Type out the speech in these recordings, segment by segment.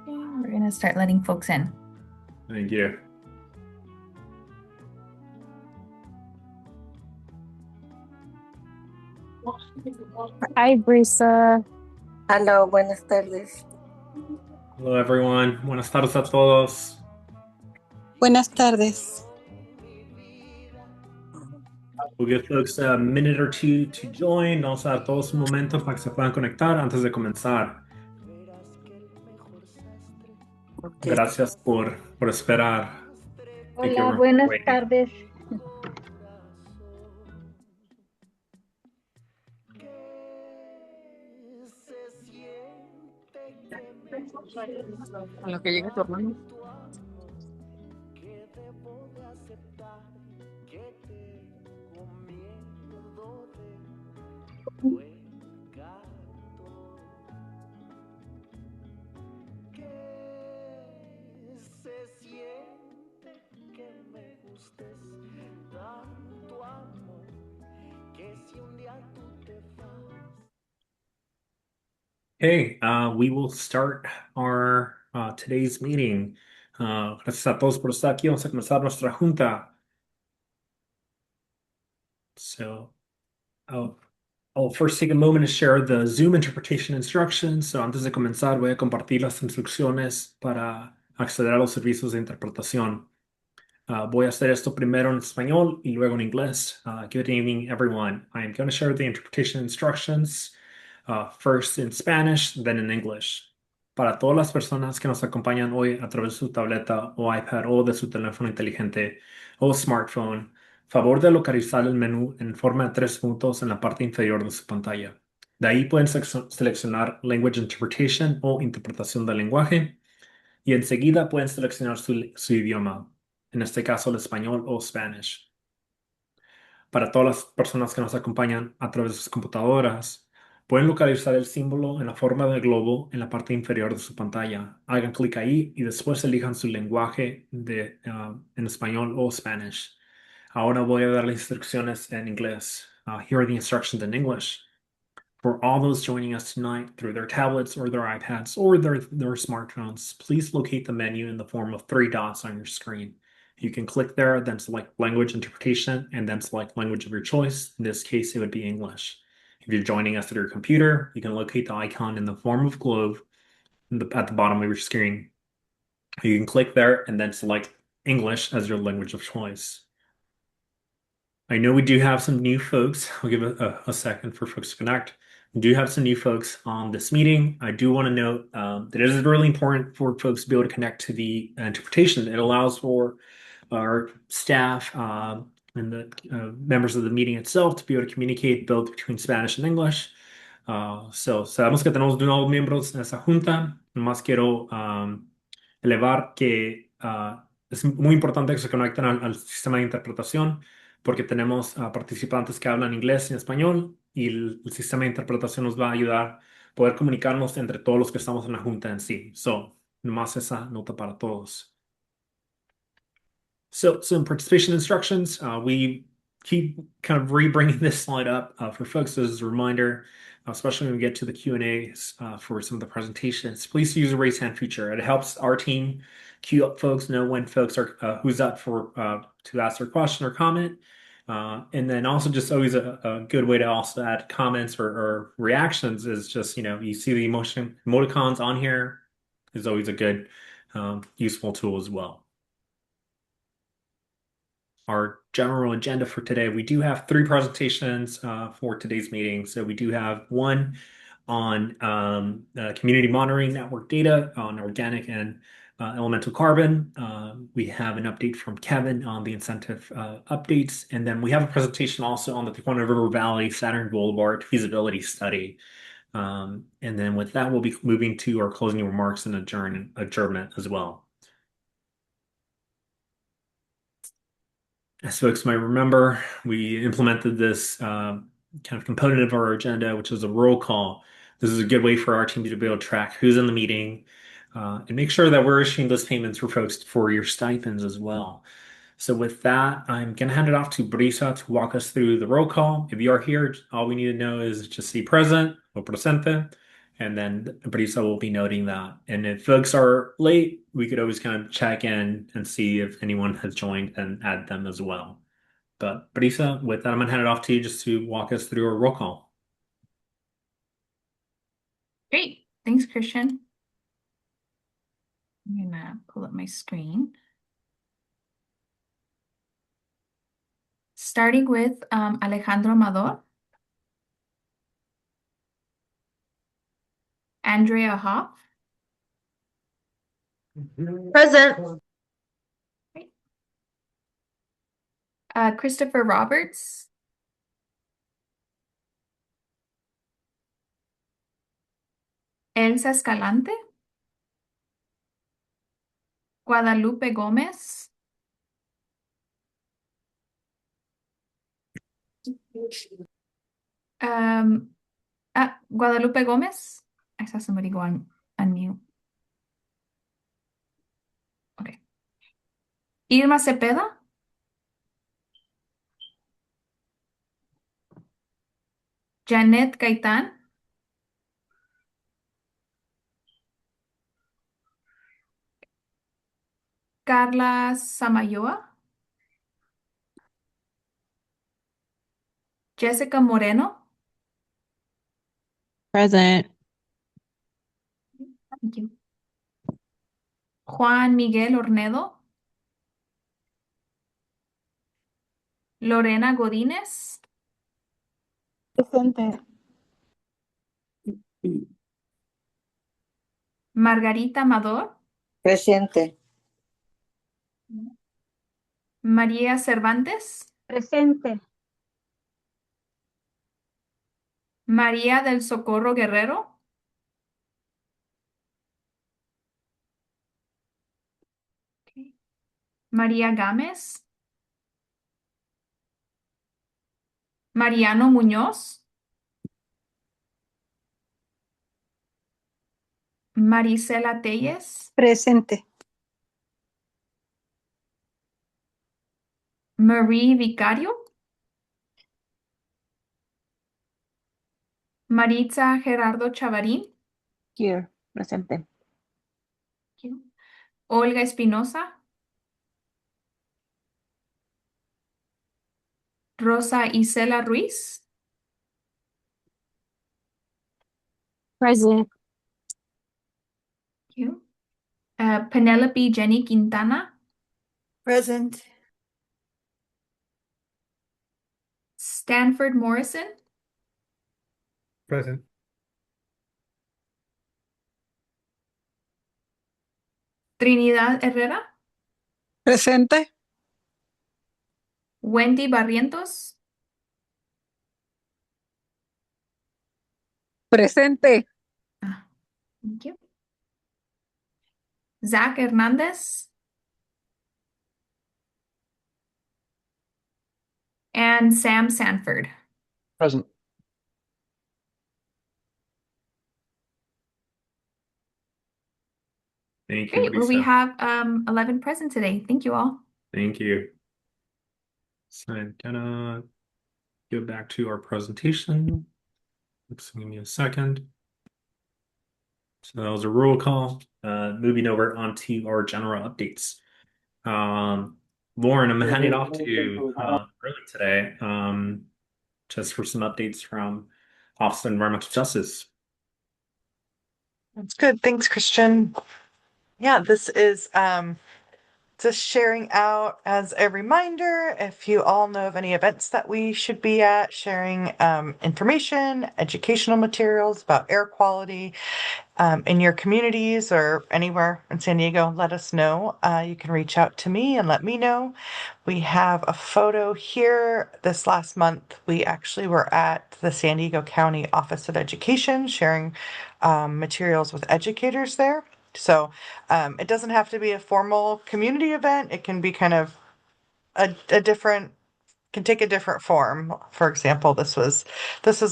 We're going to start letting folks in. Thank you. Hi, Brisa. Hello, buenas tardes. Hello, everyone. Buenas tardes a todos. Buenas tardes. We'll give folks a minute or two to join. Vamos a dar todos un momento para que se puedan conectar antes de comenzar. Okay. Gracias por esperar. Thank you Hola, everyone for buenas waiting. tardes. A lo que llegue tu hermano. Okay, we will start our today's meeting. Gracias a todos por estar aquí. Vamos a comenzar nuestra junta. So, I'll first take a moment to share the Zoom interpretation instructions. So, antes de comenzar, voy a compartir las instrucciones para acceder a los servicios de interpretación. Voy a hacer esto primero en español y luego en inglés. Good evening, everyone. I am going to share the interpretation instructions first in Spanish, then in English. Para todas las personas que nos acompañan hoy a través de su tableta o iPad o de su teléfono inteligente o smartphone, favor de localizar el menú en forma de 3 puntos en la parte inferior de su pantalla. De ahí pueden seleccionar Language Interpretation o interpretación del lenguaje y enseguida pueden seleccionar su idioma, en este caso el español o Spanish. Para todas las personas que nos acompañan a través de sus computadoras, pueden localizar el símbolo en la forma de globo en la parte inferior de su pantalla. Hagan clic ahí y después elijan su lenguaje en español o Spanish. Ahora voy a dar las instrucciones en inglés. Here are the instructions in English. For all those joining us tonight through their tablets or their iPads or their smartphones, please locate the menu in the form of 3 dots on your screen. You can click there, then select Language Interpretation, and then select language of your choice. In this case, it would be English. If you're joining us through your computer, you can locate the icon in the form of globe at the bottom of your screen. You can click there and then select English as your language of choice. I know we do have some new folks. I'll give a second for folks to connect. We do have some new folks on this meeting. I do want to note that it is really important for folks to be able to connect to the interpretation. It allows for our staff and the members of the meeting itself to be able to communicate both between Spanish and English. So sabemos que tenemos nuevos miembros en esa junta. Nomás quiero elevar que es muy importante que se conecten al sistema de interpretación porque tenemos participantes que hablan inglés y español y el sistema de interpretación nos va a ayudar a poder comunicarnos entre todos los que estamos en la junta en sí. So, nomás esa nota para todos. So, some participation instructions. We keep kind of re-bringing this slide up for folks as a reminder, especially when we get to the Q&As for some of the presentations. Please use the raise hand feature. It helps our team queue up folks, know when folks are who's up for to ask their question or comment. And then also just always a good way to also add comments or reactions is just, you see the emoticons on here is always a good, useful tool as well. Our general agenda for today, we do have 3 presentations for today's meeting. So we do have one on community monitoring network data on organic and elemental carbon. We have an update from Kevin on the incentive updates. And then we have a presentation also on the Tijuana River Valley Saturn Boulevard feasibility study. And then with that, we'll be moving to our closing remarks and adjournment as well. As folks might remember, we implemented this kind of component of our agenda, which is a roll call. This is a good way for our team to be able to track who's in the meeting and make sure that we're issuing those payments for folks for your stipends as well. So with that, I'm going to hand it off to Brisa to walk us through the roll call. If you are here, all we need to know is just be present or presente, and then Brisa will be noting that. And if folks are late, we could always kind of check in and see if anyone has joined and add them as well. But Brisa, with that, I'm going to hand it off to you just to walk us through our roll call. Great. Thanks, Christian. I'm gonna pull up my screen. Starting with Alejandro Amador, Andrea Hoff, Present. Christopher Roberts, Elsa Escalante, Guadalupe Gómez, Guadalupe Gómez. I saw somebody go on mute. Okay. Irma Cepeda, Janet Gaitán, Carla Samayoa, Jessica Moreno. Present. Thank you. Juan Miguel Ornedo, Lorena Godínez, Presente. Margarita Amador, Presente. María Cervantes, Presente. María del Socorro Guerrero, María Gámez, Mariano Muñoz, Marisela Telles, Presente. Marie Vicario, Maritza Gerardo Chavarín, Here. Presente. Olga Espinosa, Rosa Isela Ruiz, Present. Penelope Jenny Quintana, Present. Stanford Morrison, Present. Trinidad Herrera, Presente. Wendy Barrientos, Presente. thank you. Zach Hernandez, and Sam Sanford. Present. Thank you, Great. Well, we Brisa. have 11 present today. Thank you all. Thank you. So I'm gonna go back to our presentation. Let's give me a second. So that was a roll call. Moving over onto our general updates. Lauren, I'm handing it off to you early today, just for some updates from Office of Environmental Justice. That's good. Thanks, Christian. Yeah, this is just sharing out as a reminder. If you all know of any events that we should be at, sharing information, educational materials about air quality in your communities or anywhere in San Diego, let us know. You can reach out to me and let me know. We have a photo here. This last month, we actually were at the San Diego County Office of Education sharing materials with educators there. So it doesn't have to be a formal community event. It can be kind of a different can take a different form. For example, this was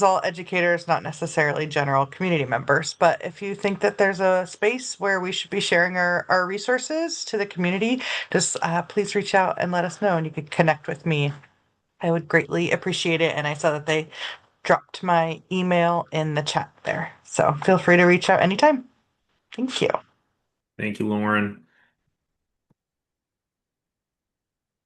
all educators, not necessarily general community members. But if you think that there's a space where we should be sharing our resources to the community, just please reach out and let us know, and you could connect with me. I would greatly appreciate it. And I saw that they dropped my email in the chat there. So feel free to reach out anytime. Thank you. Thank you, Lauren.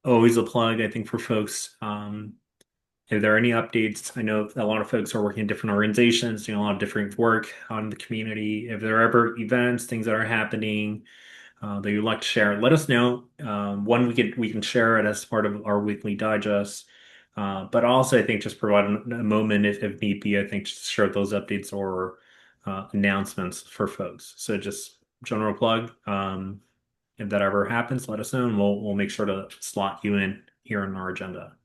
Always a plug, I think, for folks. If there are any updates, I know a lot of folks are working in different organizations, doing a lot of different work out in the community. If there are ever events, things that are happening that you'd like to share, let us know. One, we can share it as part of our weekly digest. But also, I think just provide a moment if need be. I think just share those updates or announcements for folks. So just general plug. If that ever happens, let us know, and we'll make sure to slot you in here on our agenda.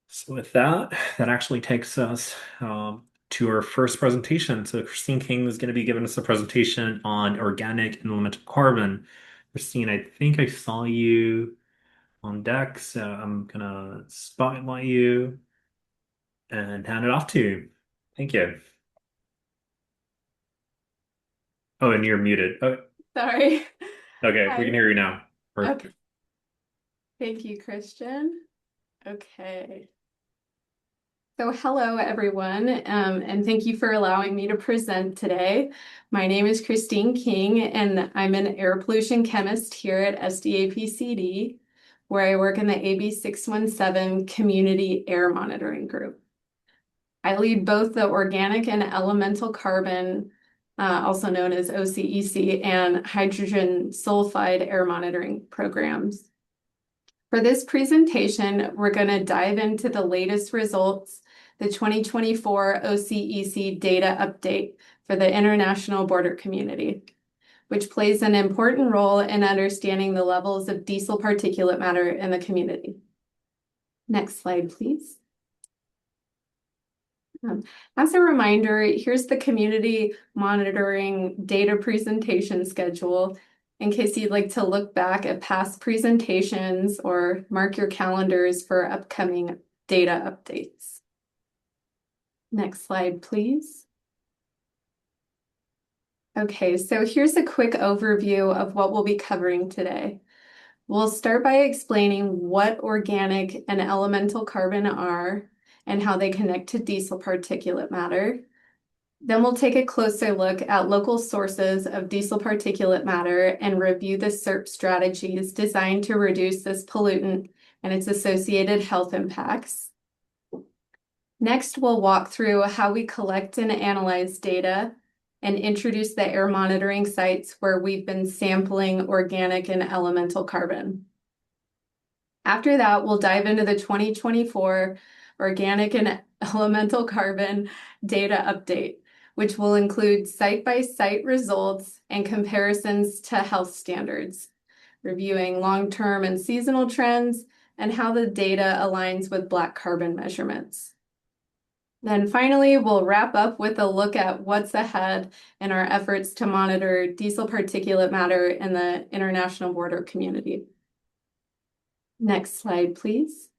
So with that, that actually takes us to our first presentation. So Christine King is going to be giving us a presentation on organic and elemental carbon. Christine, I think I saw you on deck, so I'm gonna spotlight you and hand it off to you. Thank you. Oh, and you're muted. Oh, Sorry. okay, Hi. we can hear you now. Okay. Thank you, Christian. Okay. So hello, everyone, and thank you for allowing me to present today. My name is Christine King, and I'm an air pollution chemist here at SDAPCD, where I work in the AB617 Community Air Monitoring Group. I lead both the organic and elemental carbon, also known as OCEC, and hydrogen sulfide air monitoring programs. For this presentation, we're going to dive into the latest results, the 2024 OCEC data update for the international border community, which plays an important role in understanding the levels of diesel particulate matter in the community. Next slide, please. As a reminder, here's the community monitoring data presentation schedule in case you'd like to look back at past presentations or mark your calendars for upcoming data updates. Next slide, please. Okay, so here's a quick overview of what we'll be covering today. We'll start by explaining what organic and elemental carbon are and how they connect to diesel particulate matter. Then we'll take a closer look at local sources of diesel particulate matter and review the SERP strategies designed to reduce this pollutant and its associated health impacts. Next, we'll walk through how we collect and analyze data and introduce the air monitoring sites where we've been sampling organic and elemental carbon. After that, we'll dive into the 2024 organic and elemental carbon data update, which will include site-by-site results and comparisons to health standards, reviewing long-term and seasonal trends, and how the data aligns with black carbon measurements. Then finally, we'll wrap up with a look at what's ahead in our efforts to monitor diesel particulate matter in the international border community. Next slide, please.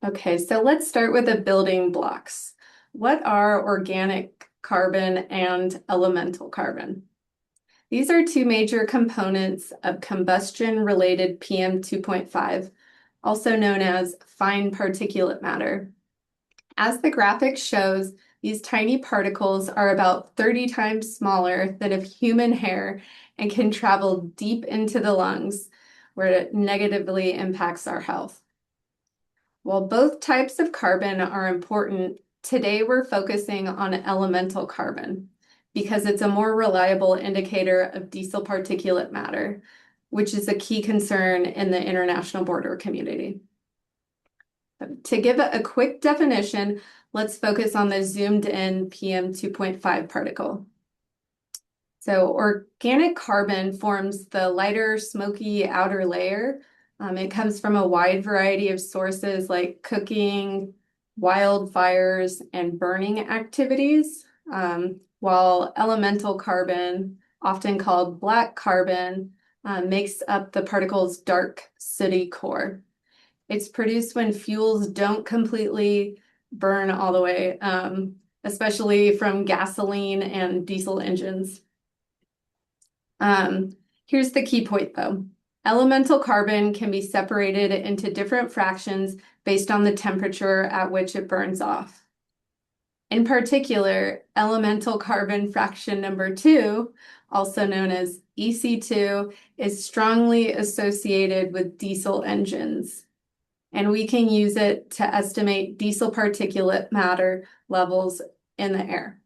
Okay, so let's start with the building blocks. What are organic carbon and elemental carbon? These are two major components of combustion-related PM 2.5, also known as fine particulate matter. As the graphic shows, these tiny particles are about 30 times smaller than of human hair and can travel deep into the lungs, where it negatively impacts our health. While both types of carbon are important, today we're focusing on elemental carbon because it's a more reliable indicator of diesel particulate matter, which is a key concern in the international border community. To give a quick definition, let's focus on the zoomed in PM 2.5 particle. So organic carbon forms the lighter, smoky outer layer. It comes from a wide variety of sources like cooking, wildfires, and burning activities, while elemental carbon, often called black carbon, makes up the particle's dark sooty core. It's produced when fuels don't completely burn all the way, especially from gasoline and diesel engines. Here's the key point though. Elemental carbon can be separated into different fractions based on the temperature at which it burns off. In particular, elemental carbon fraction number 2, also known as EC2, is strongly associated with diesel engines. And we can use it to estimate diesel particulate matter levels in the air.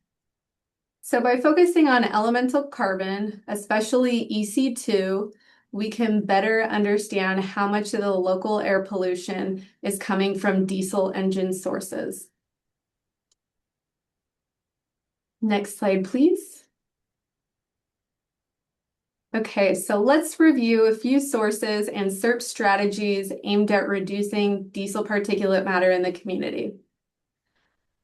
So by focusing on elemental carbon, especially EC2, we can better understand how much of the local air pollution is coming from diesel engine sources. Next slide, please. Okay, so let's review a few sources and SERP strategies aimed at reducing diesel particulate matter in the community.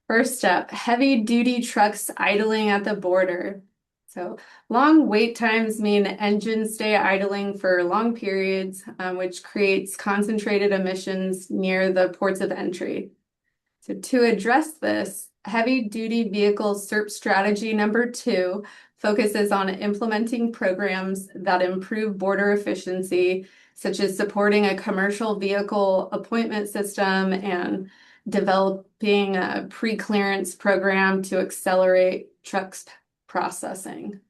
First up, heavy-duty trucks idling at the border. So long wait times mean engines stay idling for long periods, which creates concentrated emissions near the ports of entry. So to address this, heavy-duty vehicle SERP strategy number 2 focuses on implementing programs that improve border efficiency, such as supporting a commercial vehicle appointment system and developing a pre-clearance program to accelerate trucks processing.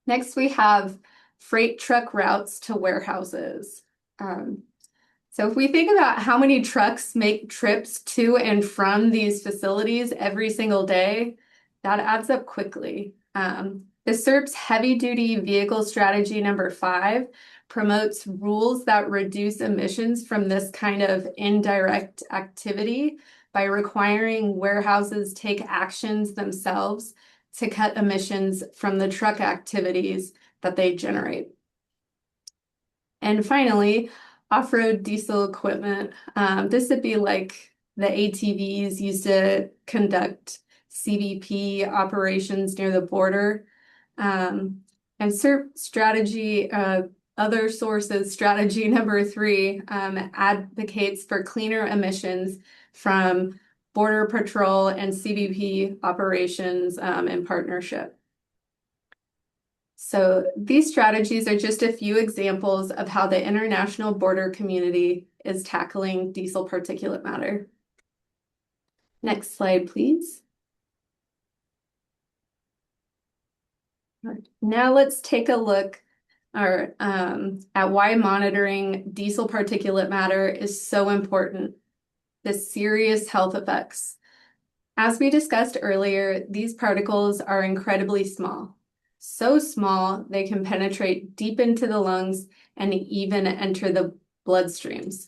Next, we have freight truck routes to warehouses. So if we think about how many trucks make trips to and from these facilities every single day, that adds up quickly. The SERP's heavy-duty vehicle strategy number 5 promotes rules that reduce emissions from this kind of indirect activity by requiring warehouses take actions themselves to cut emissions from the truck activities that they generate. And finally, off-road diesel equipment. This would be like the ATVs used to conduct CBP operations near the border. And SERP strategy, other sources, strategy number 3 advocates for cleaner emissions from Border Patrol and CBP operations in partnership. So these strategies are just a few examples of how the international border community is tackling diesel particulate matter. Next slide, please. All right. Now let's take a look at why monitoring diesel particulate matter is so important. The serious health effects. As we discussed earlier, these particles are incredibly small. So small, they can penetrate deep into the lungs and even enter the bloodstreams.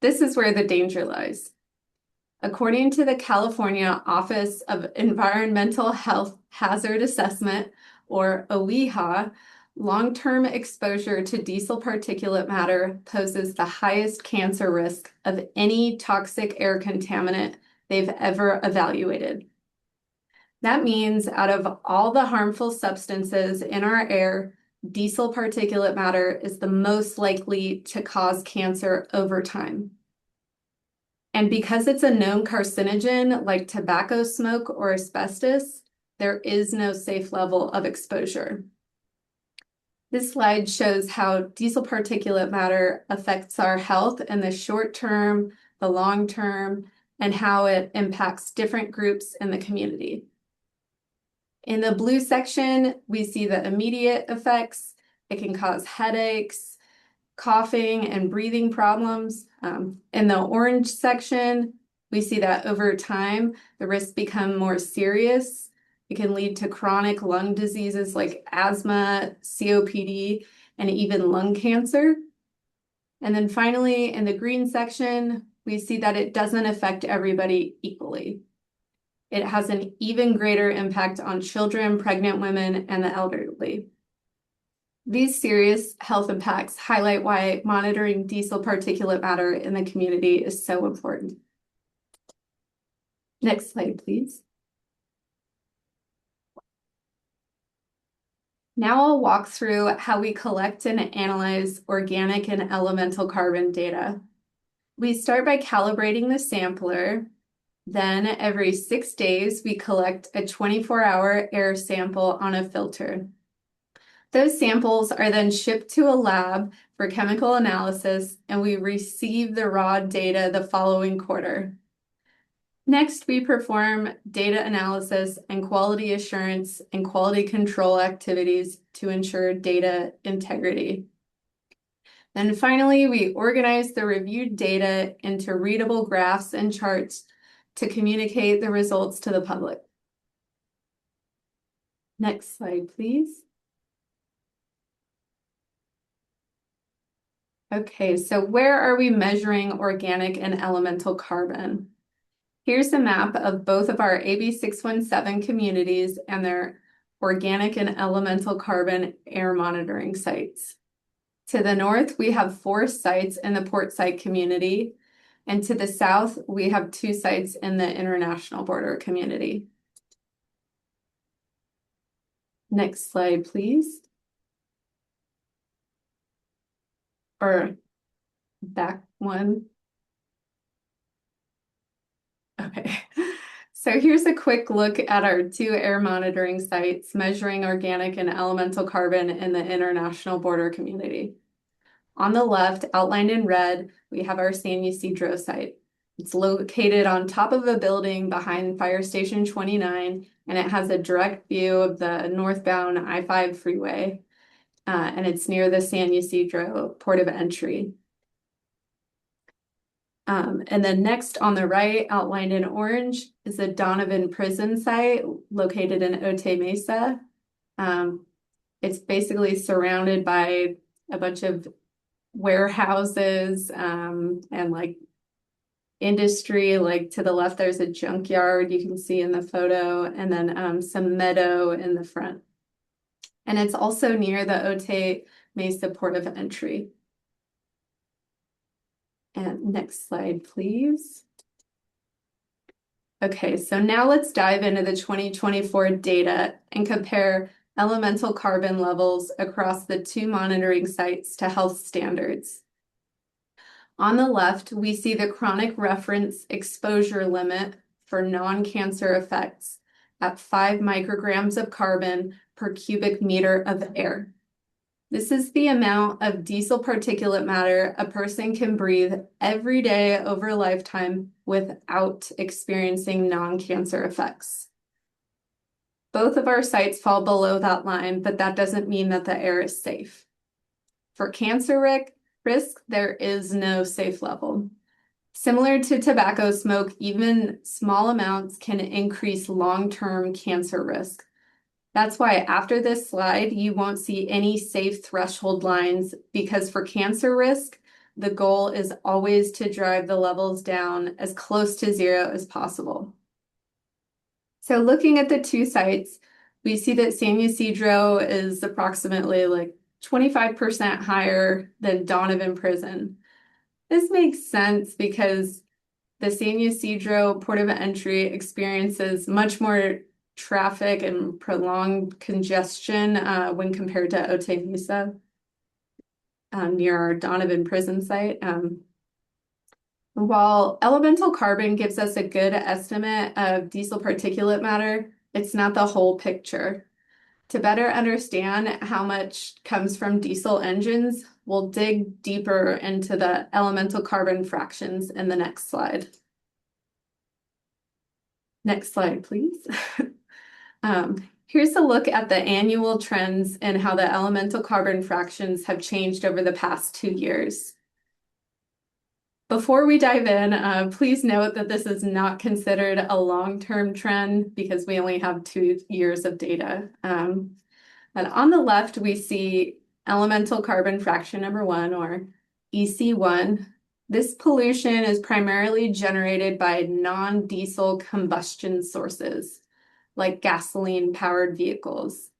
This is where the danger lies. According to the California Office of Environmental Health Hazard Assessment, or OEHA, long-term exposure to diesel particulate matter poses the highest cancer risk of any toxic air contaminant they've ever evaluated. That means out of all the harmful substances in our air, diesel particulate matter is the most likely to cause cancer over time. And because it's a known carcinogen like tobacco smoke or asbestos, there is no safe level of exposure. This slide shows how diesel particulate matter affects our health in the short term, the long term, and how it impacts different groups in the community. In the blue section, we see the immediate effects. It can cause headaches, coughing, and breathing problems. In the orange section, we see that over time, the risks become more serious. It can lead to chronic lung diseases like asthma, COPD, and even lung cancer. And then finally, in the green section, we see that it doesn't affect everybody equally. It has an even greater impact on children, pregnant women, and the elderly. These serious health impacts highlight why monitoring diesel particulate matter in the community is so important. Next slide, please. Now I'll walk through how we collect and analyze organic and elemental carbon data. We start by calibrating the sampler. Then every 6 days, we collect a 24-hour air sample on a filter. Those samples are then shipped to a lab for chemical analysis, and we receive the raw data the following quarter. Next, we perform data analysis and quality assurance and quality control activities to ensure data integrity. Then finally, we organize the reviewed data into readable graphs and charts to communicate the results to the public. Next slide, please. Okay, so where are we measuring organic and elemental carbon? Here's a map of both of our AB617 communities and their organic and elemental carbon air monitoring sites. To the north, we have 4 sites in the Port Site community, and to the south, we have 2 sites in the International border community. Next slide, please. Or back one. Okay, so here's a quick look at our 2 air monitoring sites measuring organic and elemental carbon in the International border community. On the left, outlined in red, we have our San Ysidro site. It's located on top of a building behind Fire Station 29, and it has a direct view of the northbound I-5 freeway, and it's near the San Ysidro port of entry. And then next on the right, outlined in orange, is the Donovan prison site located in Otay Mesa. It's basically surrounded by a bunch of warehouses and like industry. Like to the left, there's a junkyard you can see in the photo, and then some meadow in the front. And it's also near the Otay Mesa port of entry. And next slide, please. Okay, so now let's dive into the 2024 data and compare elemental carbon levels across the 2 monitoring sites to health standards. On the left, we see the chronic reference exposure limit for non-cancer effects at 5 micrograms of carbon per cubic meter of air. This is the amount of diesel particulate matter a person can breathe every day over a lifetime without experiencing non-cancer effects. Both of our sites fall below that line, but that doesn't mean that the air is safe. For cancer risk, there is no safe level. Similar to tobacco smoke, even small amounts can increase long-term cancer risk. That's why after this slide, you won't see any safe threshold lines, because for cancer risk, the goal is always to drive the levels down as close to 0 as possible. So looking at the 2 sites, we see that San Ysidro is approximately like 25% higher than Donovan Prison. This makes sense because the San Ysidro port of entry experiences much more traffic and prolonged congestion when compared to Otay Mesa near our Donovan prison site. While elemental carbon gives us a good estimate of diesel particulate matter, it's not the whole picture. To better understand how much comes from diesel engines, we'll dig deeper into the elemental carbon fractions in the next slide. Next slide, please. Here's a look at the annual trends and how the elemental carbon fractions have changed over the past 2 years. Before we dive in, please note that this is not considered a long-term trend because we only have 2 years of data. And on the left, we see elemental carbon fraction number 1, or EC1. This pollution is primarily generated by non-diesel combustion sources, like gasoline-powered vehicles.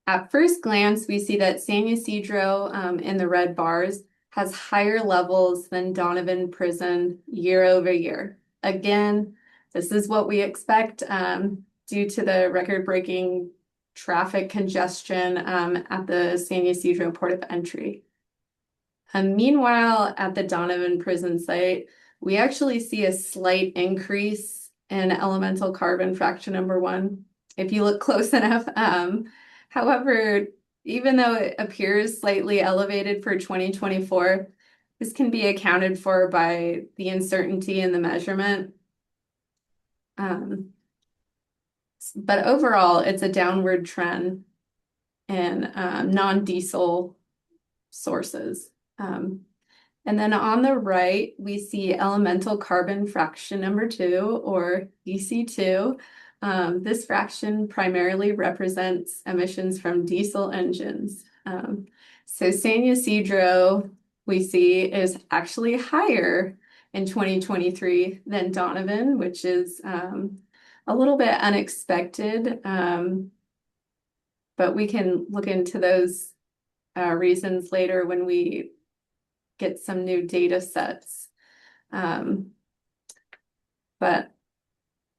At first glance, we see that San Ysidro in the red bars has higher levels than Donovan Prison year over year. Again, this is what we expect due to the record-breaking traffic congestion at the San Ysidro port of entry. And meanwhile, at the Donovan prison site, we actually see a slight increase in elemental carbon fraction number 1, if you look close enough. However, even though it appears slightly elevated for 2024, this can be accounted for by the uncertainty in the measurement. But overall, it's a downward trend in non-diesel sources. And then on the right, we see elemental carbon fraction number 2, or EC2. This fraction primarily represents emissions from diesel engines. So San Ysidro, we see, is actually higher in 2023 than Donovan, which is a little bit unexpected, but we can look into those reasons later when we get some new data sets. But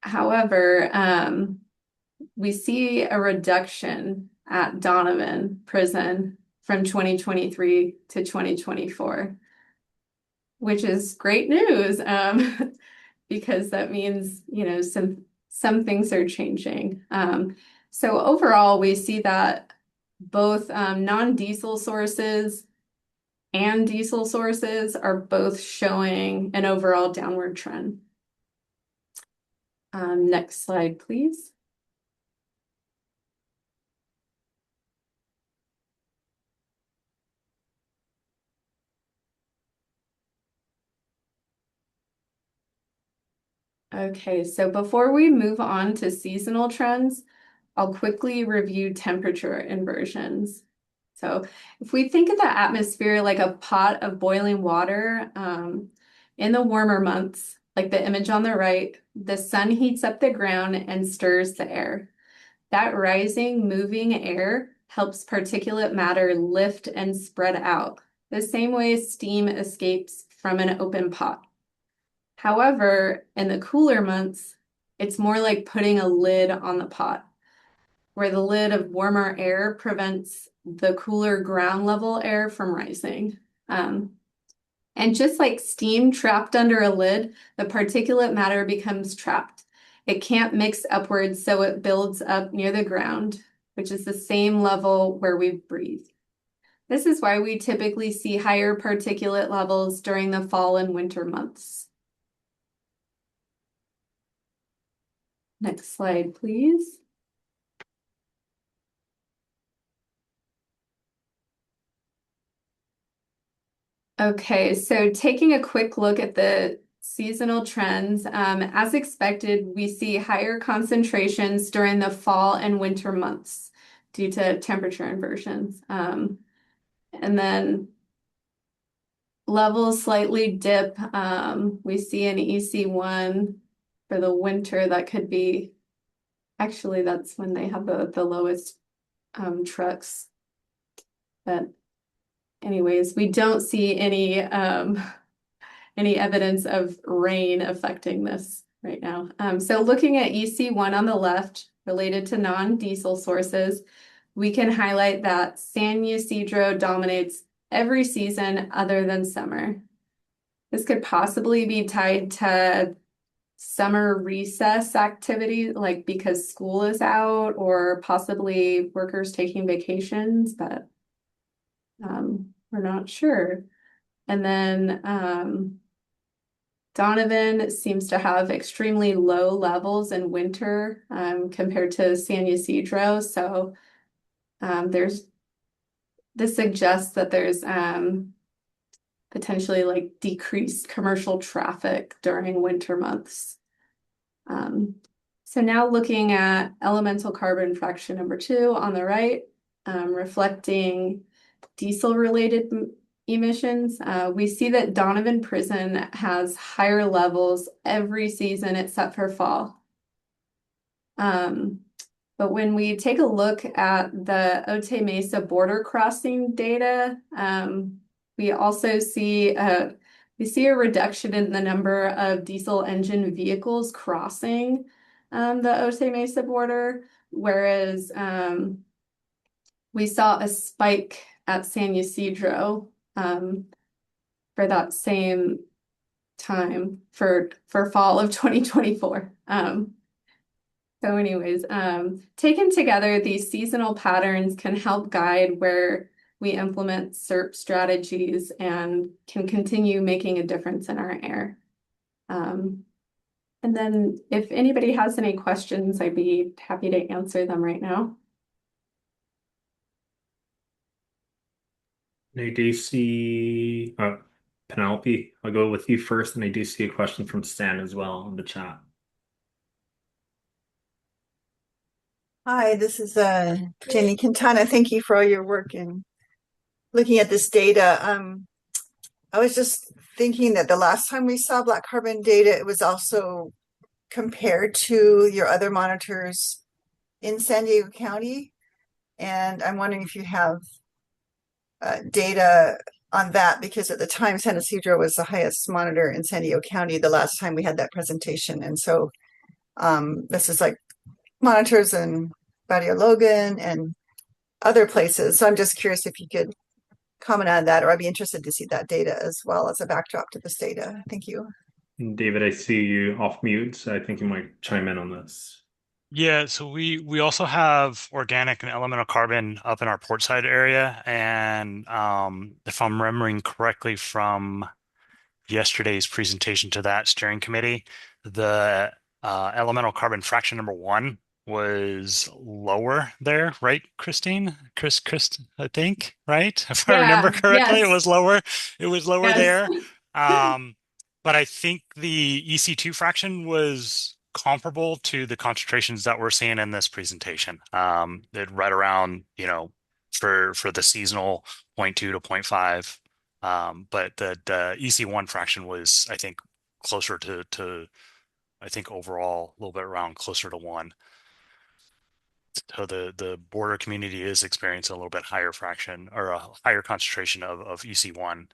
however, we see a reduction at Donovan prison from 2023 to 2024, which is great news, because that means, you know, some things are changing. So overall, we see that both non-diesel sources and diesel sources are both showing an overall downward trend. Next slide, please. Okay, so before we move on to seasonal trends, I'll quickly review temperature inversions. So if we think of the atmosphere like a pot of boiling water, in the warmer months, like the image on the right, the sun heats up the ground and stirs the air. That rising, moving air helps particulate matter lift and spread out, the same way steam escapes from an open pot. However, in the cooler months, it's more like putting a lid on the pot, where the lid of warmer air prevents the cooler ground level air from rising. And just like steam trapped under a lid, the particulate matter becomes trapped. It can't mix upwards, so it builds up near the ground, which is the same level where we breathe. This is why we typically see higher particulate levels during the fall and winter months. Next slide, please. Okay, so taking a quick look at the seasonal trends, as expected, we see higher concentrations during the fall and winter months due to temperature inversions. And then levels slightly dip. We see an EC1 for the winter. That could be, actually, that's when they have the lowest trucks. But anyways, we don't see any evidence of rain affecting this right now. So looking at EC1 on the left, related to non-diesel sources, we can highlight that San Ysidro dominates every season other than summer. This could possibly be tied to summer recess activity, like because school is out, or possibly workers taking vacations, but we're not sure. And then Donovan seems to have extremely low levels in winter compared to San Ysidro. So this suggests that there's potentially like decreased commercial traffic during winter months. So now looking at elemental carbon fraction number 2 on the right, reflecting diesel-related emissions, we see that Donovan Prison has higher levels every season except for fall. But when we take a look at the Otay Mesa border crossing data, we also see a reduction in the number of diesel engine vehicles crossing the Otay Mesa border, whereas we saw a spike at San Ysidro for that same time for fall of 2024. So anyways, taken together, these seasonal patterns can help guide where we implement SERP strategies and can continue making a difference in our air. And then if anybody has any questions, I'd be happy to answer them right now. And I do see Penelope, I'll go with you first, and I do see a question from Stan as well in the chat. Hi, this is Jenny Quintana. Thank you for all your work in looking at this data. I was just thinking that the last time we saw black carbon data, it was also compared to your other monitors in San Diego County. And I'm wondering if you have data on that, because at the time San Ysidro was the highest monitor in San Diego County the last time we had that presentation. And so this is like monitors in Barrio Logan and other places. So I'm just curious if you could comment on that, or I'd be interested to see that data as well as a backdrop to this data. Thank you. And David, I see you off mute, so I think you might chime in on this. Yeah, so we also have organic and elemental carbon up in our portside area, and if I'm remembering correctly from yesterday's presentation to that steering committee, the elemental carbon fraction number 1 was lower there, right, Christine? Chris, I think, right? If I remember correctly, yes. it was lower. It was lower Yes. there. But I think the EC2 fraction was comparable to the concentrations that we're seeing in this presentation. It right around, for the seasonal 0.2 to 0.5. But the EC1 fraction was, I think, closer to I think overall a little bit around closer to 1. So the border community is experiencing a little bit higher fraction or a higher concentration of EC1.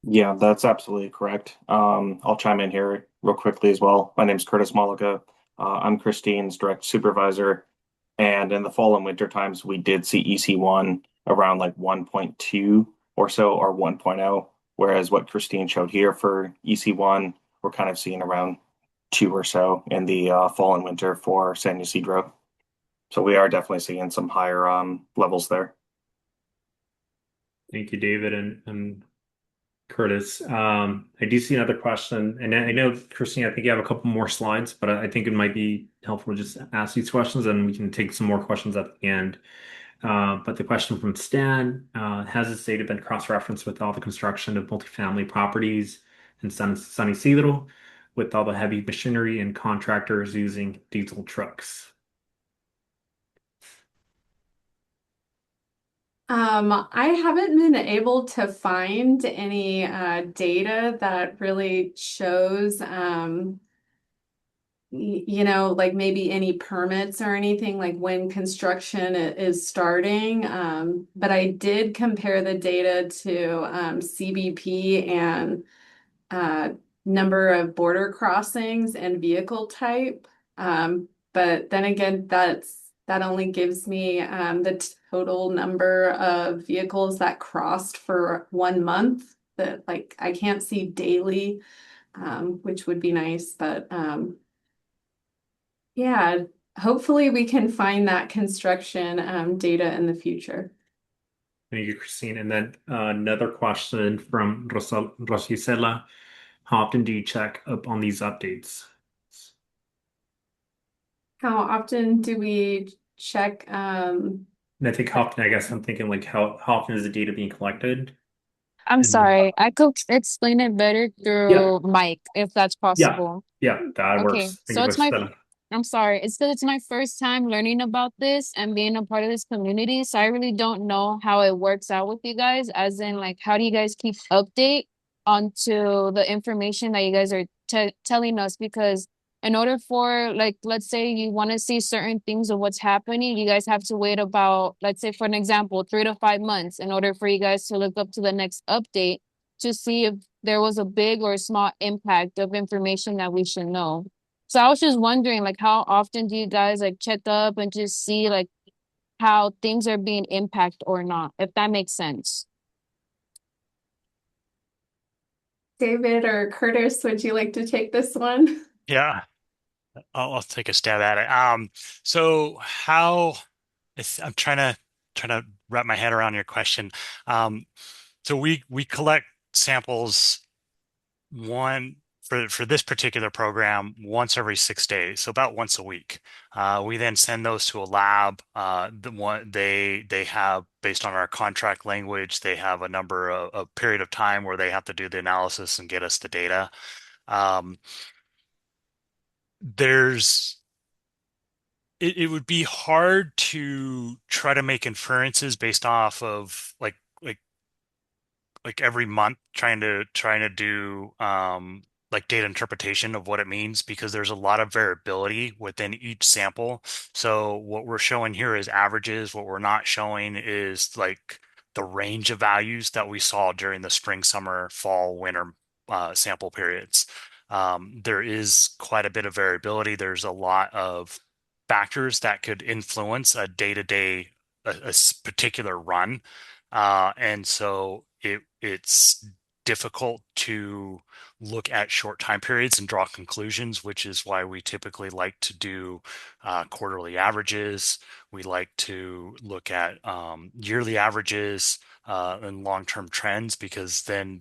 Yeah, that's absolutely correct. I'll chime in here real quickly as well. My name is Curtis Malika. I'm Christine's direct supervisor. And in the fall and winter times, we did see EC1 around like 1.2 or so, or 1.0. Whereas what Christine showed here for EC1, we're kind of seeing around 2 or so in the fall and winter for San Ysidro. So we are definitely seeing some higher levels there. Thank you, David and Curtis. I do see another question, and I know, Christine, I think you have a couple more slides, but I think it might be helpful to just ask these questions, and we can take some more questions at the end. But the question from Stan, has this data been cross-referenced with all the construction of multifamily properties in San Isidro, with all the heavy machinery and contractors using diesel trucks? I haven't been able to find any data that really shows, like maybe any permits or anything, like when construction is starting. But I did compare the data to CBP and number of border crossings and vehicle type. But then again, that only gives me the total number of vehicles that crossed for 1 month. That I can't see daily, which would be nice. But yeah, hopefully we can find that construction data in the future. Thank you, Christine. And then another question from Rosicela. How often do you check up on these updates? How often do we check? And I think how often, I guess I'm thinking like how often is the data being collected? I'm sorry. I could explain it better through Mike, if that's possible. Yeah, that Okay, works. so it's I'm sorry. It's because it's my first time learning about this and being a part of this community. So I really don't know how it works out with you guys, as in like, how do you guys keep update onto the information that you guys are telling us? Because in order for, like, let's say you want to see certain things of what's happening, you guys have to wait about, let's say for an example, 3 to 5 months in order for you guys to look up to the next update to see if there was a big or small impact of information that we should know. So I was just wondering, like, how often do you guys like check up and just see like how things are being impacted or not, if that makes sense? David or Curtis, would you like to take this one? Yeah, I'll take a stab at it. So how I'm trying to wrap my head around your question. Um, so we collect samples one for this particular program once every 6 days, so about once a week. We then send those to a lab. The one they have, based on our contract language, they have a number of a period of time where they have to do the analysis and get us the data. Um, there's it would be hard to try to make inferences based off of like every month trying to do like data interpretation of what it means, because there's a lot of variability within each sample. So what we're showing here is averages. What we're not showing is like the range of values that we saw during the spring, summer, fall, winter sample periods. There is quite a bit of variability. There's a lot of factors that could influence a day-to-day, a particular run. And so it's difficult to look at short time periods and draw conclusions, which is why we typically like to do quarterly averages. We like to look at yearly averages and long-term trends, because then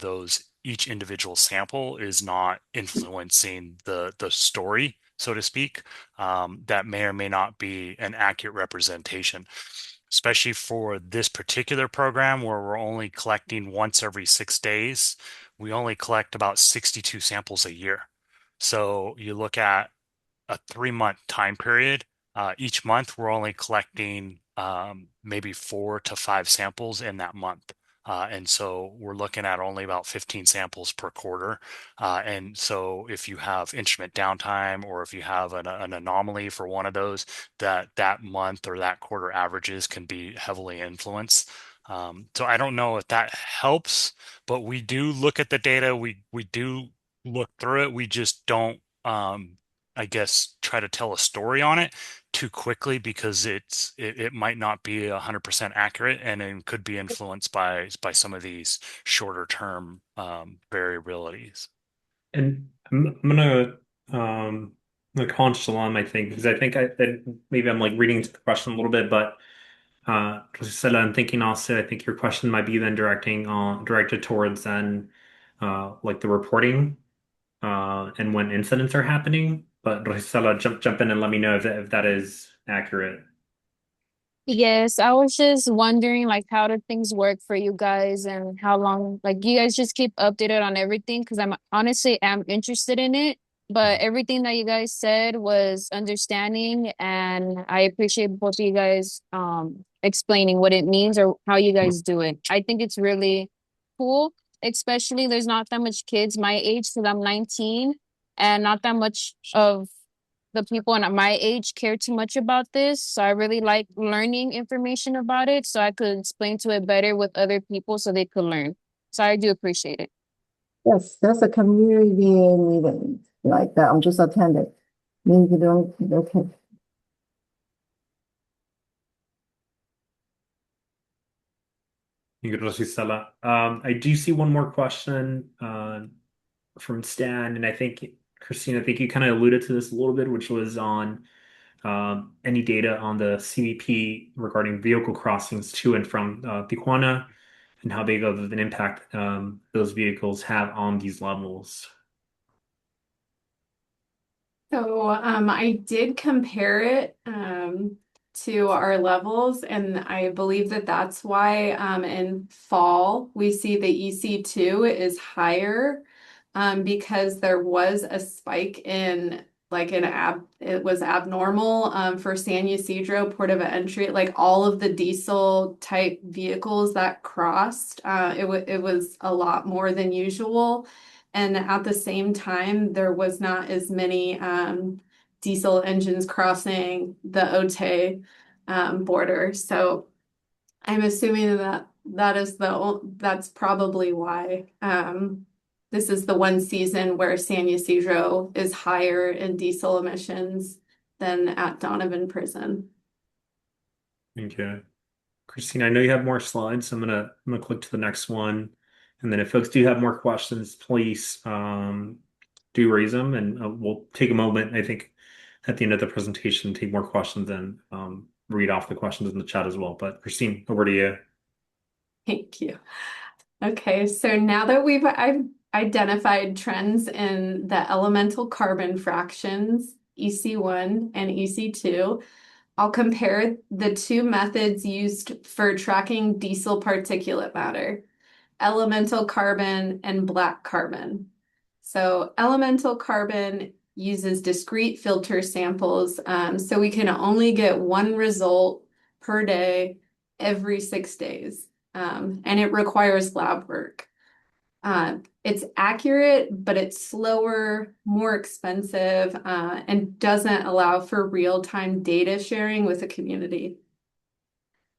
each individual sample is not influencing the story, so to speak. That may or may not be an accurate representation, especially for this particular program where we're only collecting once every 6 days. We only collect about 62 samples a year. So you look at a 3-month time period. Each month, we're only collecting maybe 4 to 5 samples in that month. And so we're looking at only about 15 samples per quarter. And so if you have instrument downtime, or if you have an anomaly for one of those, that month or that quarter averages can be heavily influenced. So I don't know if that helps, but we do look at the data. We do look through it. We just don't, I guess, try to tell a story on it too quickly, because it might not be 100% accurate, and it could be influenced by some of these shorter term variabilities. And I'm gonna like haunch along, I think, because I think that maybe I'm like reading into the question a little bit, but Rosella, I'm thinking also, I think your question might be then directed towards then like the reporting and when incidents are happening. But Rosella, jump in and let me know if that is accurate. Yes, I was just wondering like how do things work for you guys, and how long like you guys just keep updated on everything, because I'm honestly am interested in it. But everything that you guys said was understanding, and I appreciate both of you guys explaining what it means or how you guys do it. I think it's really cool, especially there's not that much kids my age, because I'm 19, and not that much of the people at my age care too much about this. So I really like learning information about it so I could explain to it better with other people so they could learn. So I do appreciate it. Yes, that's a community meeting like that. I'm just attending. Maybe don't, okay. Thank you, Rosella. I do see one more question from Stan, and I think, Christine, I think you kind of alluded to this a little bit, which was on any data on the CBP regarding vehicle crossings to and from Tijuana, and how big of an impact those vehicles have on these levels. So I did compare it to our levels, and I believe that that's why in fall we see the EC2 is higher because there was a spike in it was abnormal for San Ysidro, Port of Entry, like all of the diesel type vehicles that crossed. It was a lot more than usual. And at the same time, there was not as many diesel engines crossing the OTE border. So I'm assuming that that's probably why. This is the one season where San Ysidro is higher in diesel emissions than at Donovan Prison. Thank you. Christine, I know you have more slides, so I'm gonna click to the next one. And then if folks do have more questions, please do raise them, and we'll take a moment, I think, at the end of the presentation, take more questions and read off the questions in the chat as well. But Christine, over to you. Thank you. Okay, so now that I've identified trends in the elemental carbon fractions, EC1 and EC2, I'll compare the two methods used for tracking diesel particulate matter, elemental carbon and black carbon. So elemental carbon uses discrete filter samples, so we can only get one result per day every 6 days, and it requires lab work. It's accurate, but it's slower, more expensive, and doesn't allow for real-time data sharing with the community.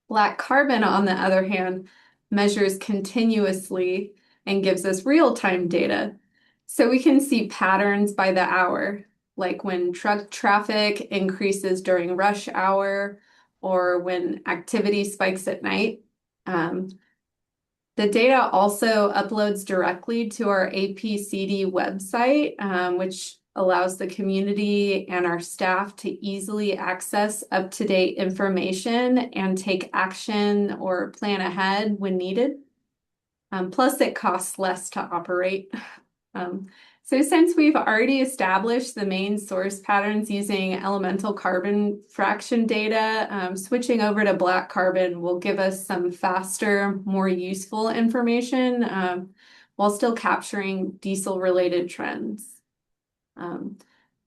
Black carbon, on the other hand, measures continuously and gives us real-time data. So we can see patterns by the hour, like when truck traffic increases during rush hour or when activity spikes at night. The data also uploads directly to our APCD website, which allows the community and our staff to easily access up-to-date information and take action or plan ahead when needed. Plus, it costs less to operate. So since we've already established the main source patterns using elemental carbon fraction data, switching over to black carbon will give us some faster, more useful information while still capturing diesel-related trends.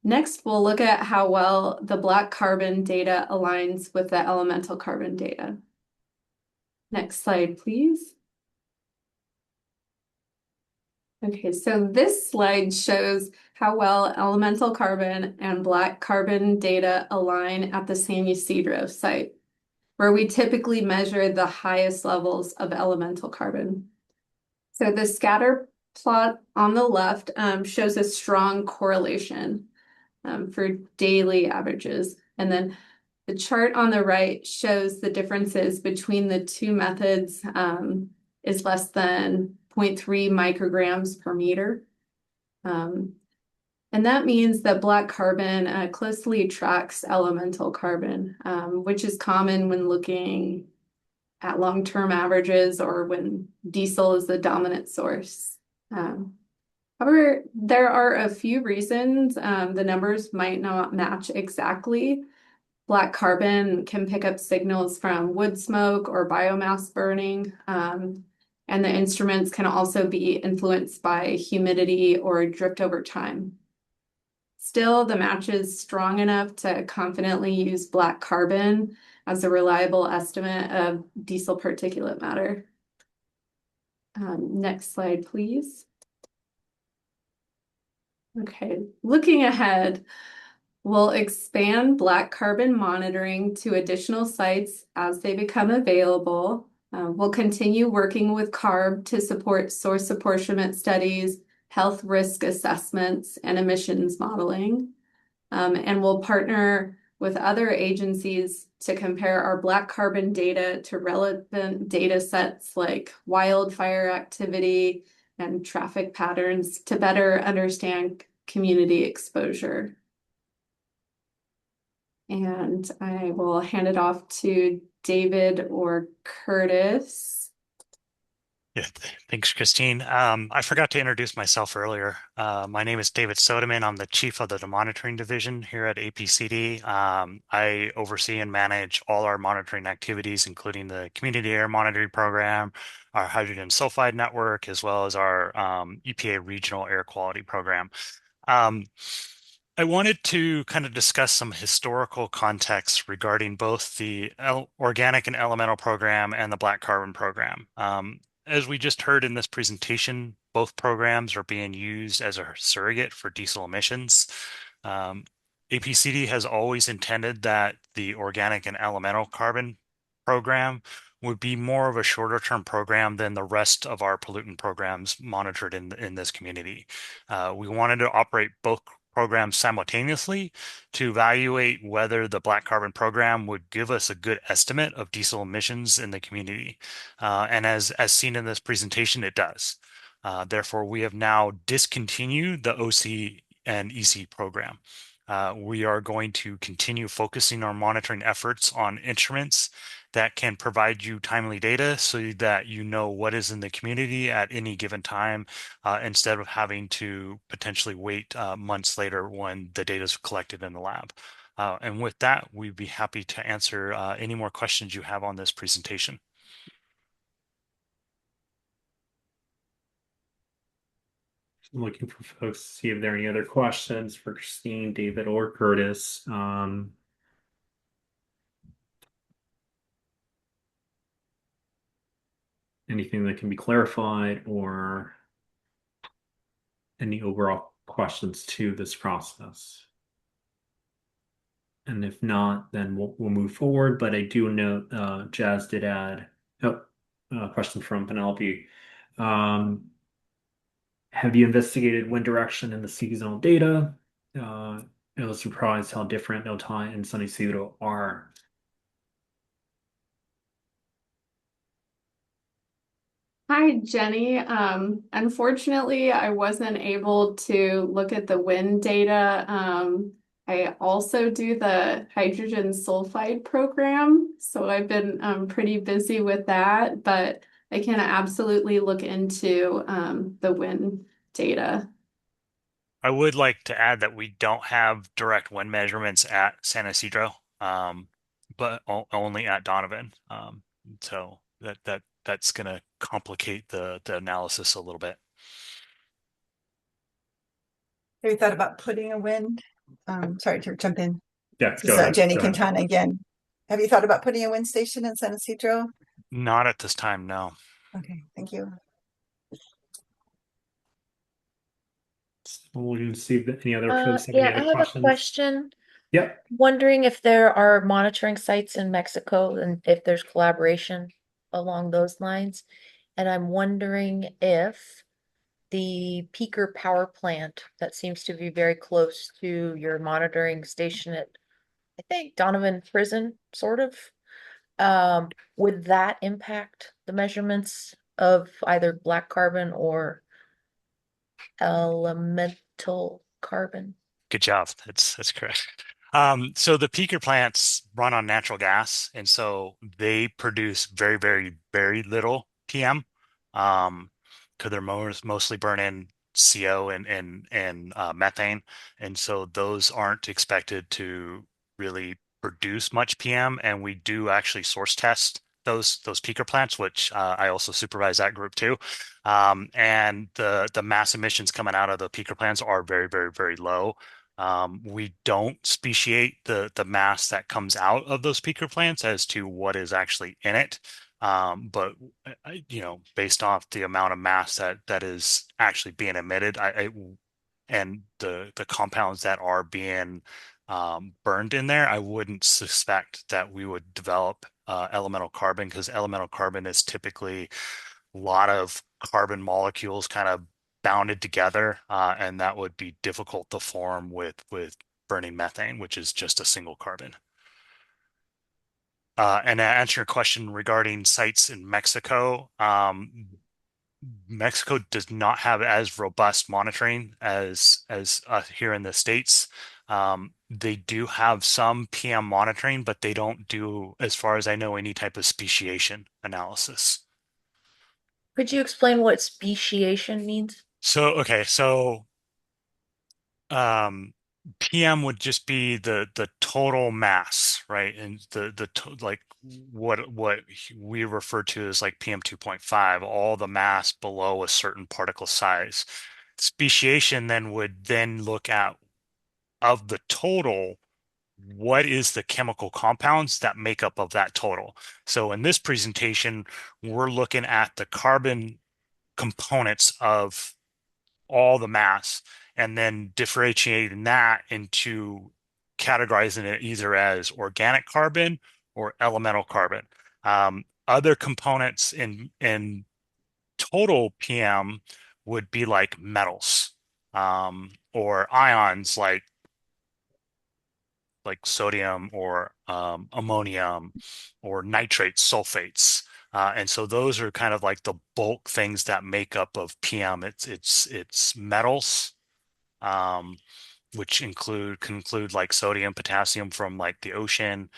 Next, we'll look at how well the black carbon data aligns with the elemental carbon data. Next slide, please. Okay, so this slide shows how well elemental carbon and black carbon data align at the San Ysidro site, where we typically measure the highest levels of elemental carbon. So the scatter plot on the left shows a strong correlation for daily averages. And then the chart on the right shows the differences between the two methods is less than 0.3 micrograms per meter. And that means that black carbon closely tracks elemental carbon, which is common when looking at long-term averages or when diesel is the dominant source. However, there are a few reasons the numbers might not match exactly. Black carbon can pick up signals from wood smoke or biomass burning, and the instruments can also be influenced by humidity or drift over time. Still, the match is strong enough to confidently use black carbon as a reliable estimate of diesel particulate matter. Next slide, please. Okay, looking ahead, we'll expand black carbon monitoring to additional sites as they become available. We'll continue working with CARB to support source apportionment studies, health risk assessments, and emissions modeling. And we'll partner with other agencies to compare our black carbon data to relevant data sets like wildfire activity and traffic patterns to better understand community exposure. And I will hand it off to David or Curtis. Yeah, thanks, Christine. I forgot to introduce myself earlier. My name is David Sodeman. I'm the chief of the monitoring division here at APCD. I oversee and manage all our monitoring activities, including the community air monitoring program, our hydrogen sulfide network, as well as our EPA regional air quality program. I wanted to kind of discuss some historical context regarding both the organic and elemental program and the black carbon program. As we just heard in this presentation, both programs are being used as a surrogate for diesel emissions. APCD has always intended that the organic and elemental carbon program would be more of a shorter term program than the rest of our pollutant programs monitored in this community. We wanted to operate both programs simultaneously to evaluate whether the black carbon program would give us a good estimate of diesel emissions in the community. And as seen in this presentation, it does. Therefore, we have now discontinued the OC and EC program. We are going to continue focusing our monitoring efforts on instruments that can provide you timely data so that you know what is in the community at any given time, instead of having to potentially wait months later when the data is collected in the lab. And with that, we'd be happy to answer any more questions you have on this presentation. I'm looking for folks to see if there are any other questions for Christine, David, or Curtis. Anything that can be clarified or any overall questions to this process. And if not, then we'll move forward. But I do know Jazz did add a question from Penelope. Have you investigated wind direction in the seasonal data? I was surprised how different Otay and San Isidro are. Hi, Jenny. Unfortunately, I wasn't able to look at the wind data. I also do the hydrogen sulfide program, so I've been pretty busy with that, but I can absolutely look into the wind data. I would like to add that we don't have direct wind measurements at San Isidro, but only at Donovan. So that's going to complicate the analysis a little bit. Have you thought about putting a wind? Sorry to jump in. Yeah, This go is ahead. Jenny Go ahead. Quintana again. Have you thought about putting a wind station in San Isidro? Not at this time, no. Okay, thank you. We'll see if any other folks have Yeah, any I other have a questions. question. Yep. Wondering if there are monitoring sites in Mexico and if there's collaboration along those lines. And I'm wondering if the peaker power plant that seems to be very close to your monitoring station at, I think, Donovan Prison, sort of, would that impact the measurements of either black carbon or elemental carbon? Good job. That's correct. So the peaker plants run on natural gas, and so they produce very, very, very little PM. Because they're mostly burning CO and methane, and so those aren't expected to really produce much PM. And we do actually source test those peaker plants, which I also supervise that group too. And the mass emissions coming out of the peaker plants are very, very, very low. We don't speciate the mass that comes out of those peaker plants as to what is actually in it. But based off the amount of mass that is actually being emitted, and the compounds that are being burned in there, I wouldn't suspect that we would develop elemental carbon, because elemental carbon is typically a lot of carbon molecules kind of bounded together, and that would be difficult to form with burning methane, which is just a single carbon. And to answer your question regarding sites in Mexico, Mexico does not have as robust monitoring as here in the States. They do have some PM monitoring, but they don't do, as far as I know, any type of speciation analysis. Could you explain what speciation means? So PM would just be the total mass, right? And like what we refer to as like PM 2.5, all the mass below a certain particle size. Speciation then would then look at, of the total, what is the chemical compounds that make up of that total. So in this presentation, we're looking at the carbon components of all the mass, and then differentiating that into categorizing it either as organic carbon or elemental carbon. other components in total PM would be like metals, or ions like sodium or ammonium or nitrates, sulfates. And so those are kind of like the bulk things that make up of PM. It's metals, which can include like sodium, potassium from like the ocean,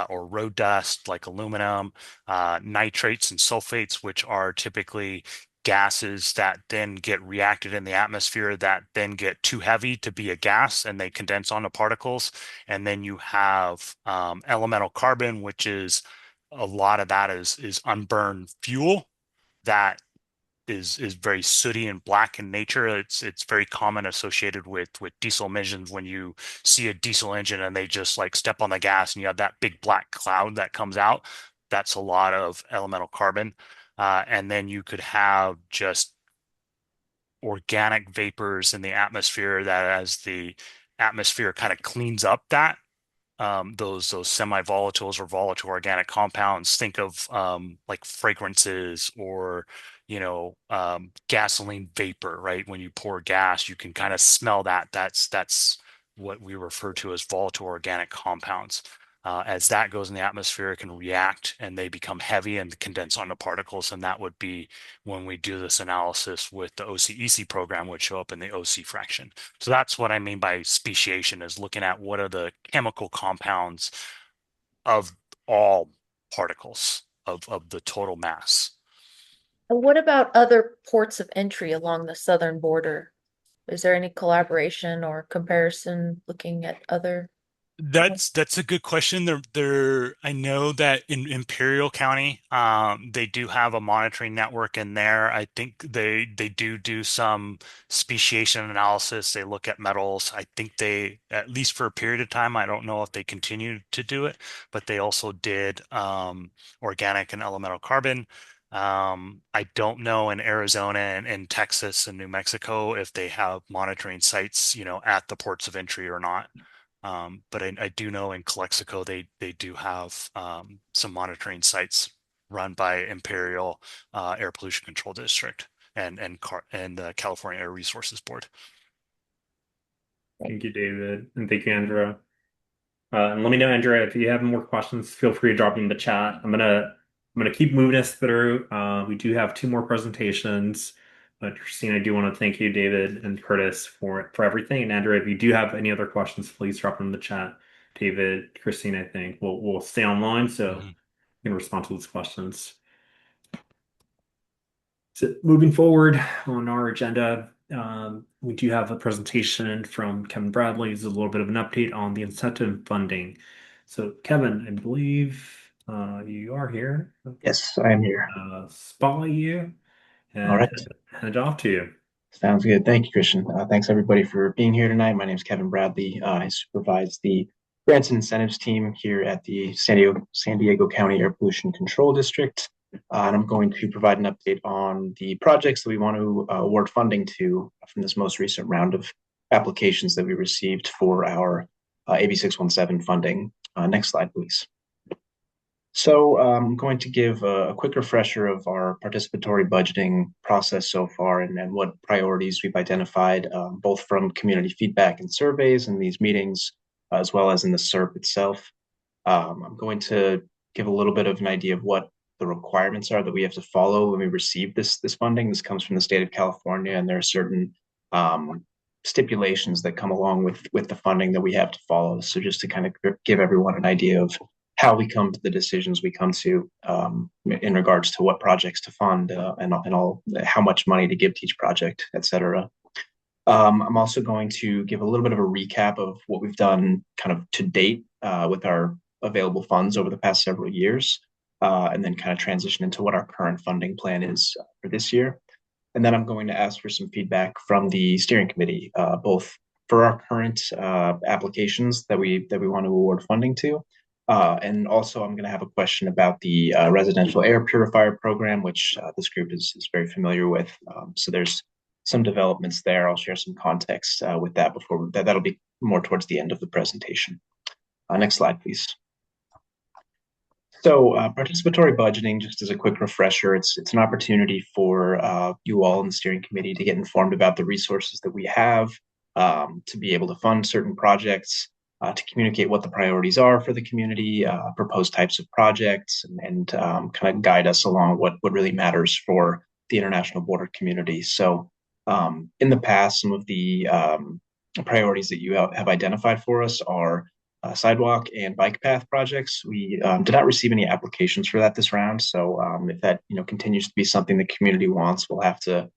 or road dust like aluminum, nitrates and sulfates, which are typically gases that then get reacted in the atmosphere that then get too heavy to be a gas and they condense onto particles. And then you have elemental carbon, which is a lot of that is unburned fuel that is very sooty and black in nature. It's very common associated with diesel emissions. When you see a diesel engine and they just like step on the gas and you have that big black cloud that comes out, that's a lot of elemental carbon. And then you could have just organic vapors in the atmosphere that, as the atmosphere kind of cleans up that, those semi-volatiles or volatile organic compounds. Think of like fragrances or gasoline vapor, right? When you pour gas, you can kind of smell that. That's what we refer to as volatile organic compounds. As that goes in the atmosphere, it can react and they become heavy and condense onto particles. And that would be when we do this analysis with the OCEC program, would show up in the OC fraction. So that's what I mean by speciation, is looking at what are the chemical compounds of all particles of the total mass. And what about other ports of entry along the southern border? Is there any collaboration or comparison looking at other? That's a good question. I know that in Imperial County, they do have a monitoring network in there. I think they do some speciation analysis. They look at metals. I think they, at least for a period of time, I don't know if they continue to do it, but they also did organic and elemental carbon. I don't know in Arizona and Texas and New Mexico if they have monitoring sites, at the ports of entry or not. But I do know in Calexico they do have some monitoring sites run by Imperial Air Pollution Control District and the California Air Resources Board. Thank you, David, and thank you, Andrea. And let me know, Andrea, if you have more questions, feel free to drop them in the chat. I'm gonna keep moving us through. We do have 2 more presentations. But Christine, I do want to thank you, David and Curtis, for everything. And Andrea, if you do have any other questions, please drop them in the chat. David, Christine, I think we'll stay online so you can respond to those questions. So moving forward on our agenda, we do have a presentation from Kevin Bradley. It's a little bit of an update on the incentive funding. So Kevin, I believe you are here. Yes, I am here. Spotlight you and All right. hand it off to you. Sounds good. Thank you, Christian. Thanks everybody for being here tonight. My name is Kevin Bradley. I supervise the grants and incentives team here at the San Diego County Air Pollution Control District. And I'm going to provide an update on the projects that we want to award funding to from this most recent round of applications that we received for our AB617 funding. Next slide, please. So I'm going to give a quick refresher of our participatory budgeting process so far and what priorities we've identified, both from community feedback and surveys in these meetings, as well as in the SERP itself. I'm going to give a little bit of an idea of what the requirements are that we have to follow when we receive this funding. This comes from the state of California, and there are certain stipulations that come along with the funding that we have to follow. So just to kind of give everyone an idea of how we come to the decisions we come to in regards to what projects to fund and all how much money to give to each project, et cetera. I'm also going to give a little bit of a recap of what we've done kind of to date with our available funds over the past several years, and then kind of transition into what our current funding plan is for this year. And then I'm going to ask for some feedback from the steering committee, both for our current applications that we want to award funding to, and also I'm going to have a question about the residential air purifier program, which this group is very familiar with. So there's some developments there. I'll share some context with that before that'll be more towards the end of the presentation. Next slide, please. So participatory budgeting, just as a quick refresher, it's an opportunity for you all in the steering committee to get informed about the resources that we have, to be able to fund certain projects, to communicate what the priorities are for the community, propose types of projects, and kind of guide us along what really matters for the international border community. So in the past, some of the priorities that you have identified for us are sidewalk and bike path projects. We did not receive any applications for that this round. So if that continues to be something the community wants, we'll have to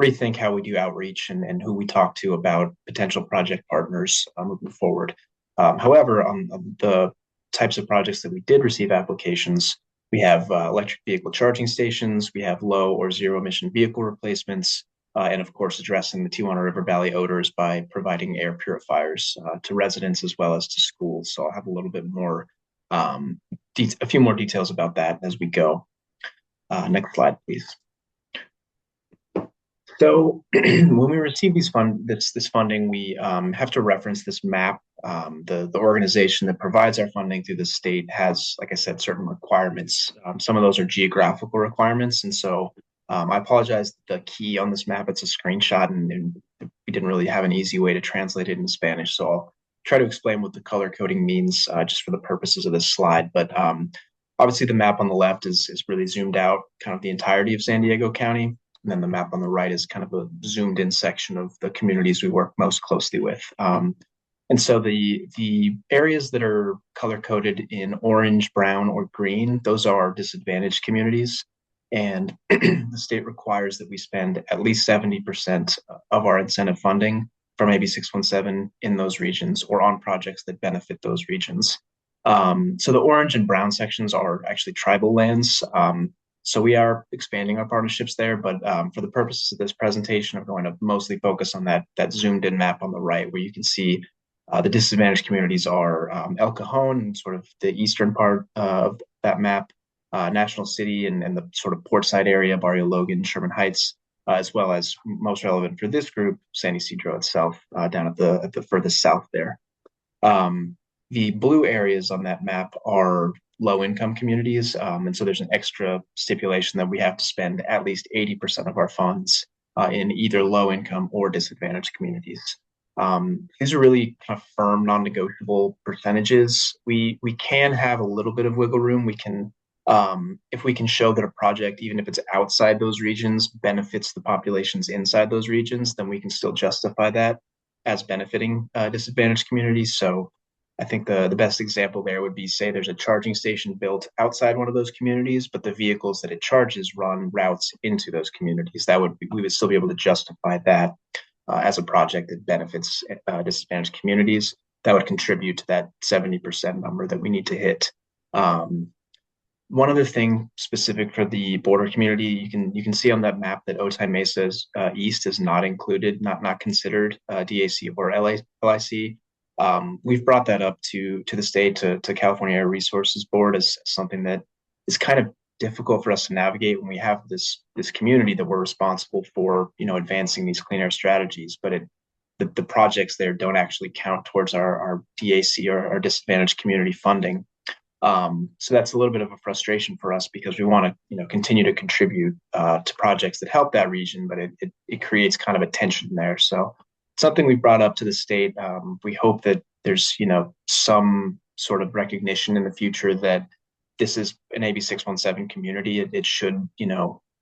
rethink how we do outreach and who we talk to about potential project partners moving forward. However, on the types of projects that we did receive applications, we have electric vehicle charging stations, we have low or zero emission vehicle replacements, and of course, addressing the Tijuana River Valley odors by providing air purifiers to residents as well as to schools. So I'll have a little bit more, a few more details about that as we go. Next slide, please. So when we receive this funding, we have to reference this map. The organization that provides our funding through the state has, like I said, certain requirements. Some of those are geographical requirements, and so I apologize. The key on this map, it's a screenshot, and we didn't really have an easy way to translate it into Spanish. So I'll try to explain what the color coding means just for the purposes of this slide. But obviously, the map on the left is really zoomed out, kind of the entirety of San Diego County. And then the map on the right is kind of a zoomed in section of the communities we work most closely with. And so the areas that are color coded in orange, brown, or green, those are disadvantaged communities. And the state requires that we spend at least 70% of our incentive funding from AB 617 in those regions or on projects that benefit those regions. So the orange and brown sections are actually tribal lands. So we are expanding our partnerships there, but for the purposes of this presentation, I'm going to mostly focus on that zoomed in map on the right, where you can see the disadvantaged communities are El Cajon, sort of the eastern part of that map, National City and the sort of Portside area, Barrio Logan, Sherman Heights, as well as most relevant for this group, San Ysidro itself, down at the furthest south there. The blue areas on that map are low-income communities, and so there's an extra stipulation that we have to spend at least 80% of our funds in either low-income or disadvantaged communities. These are really kind of firm, non-negotiable percentages. We can have a little bit of wiggle room. We can, if we can show that a project, even if it's outside those regions, benefits the populations inside those regions, then we can still justify that as benefiting disadvantaged communities. So I think the best example there would be, say there's a charging station built outside one of those communities, but the vehicles that it charges run routes into those communities. We would still be able to justify that as a project that benefits disadvantaged communities. That would contribute to that 70% number that we need to hit. One other thing specific for the border community, you can see on that map that Otay Mesa's East is not included, not considered DAC or LIC. We've brought that up to the state, to California Air Resources Board, as something that is kind of difficult for us to navigate when we have this community that we're responsible for, advancing these clean air strategies, but the projects there don't actually count towards our DAC or our disadvantaged community funding. So that's a little bit of a frustration for us because we want to, continue to contribute to projects that help that region, but it creates kind of a tension there. So something we brought up to the state. We hope that there's, some sort of recognition in the future that this is an AB 617 community. It should,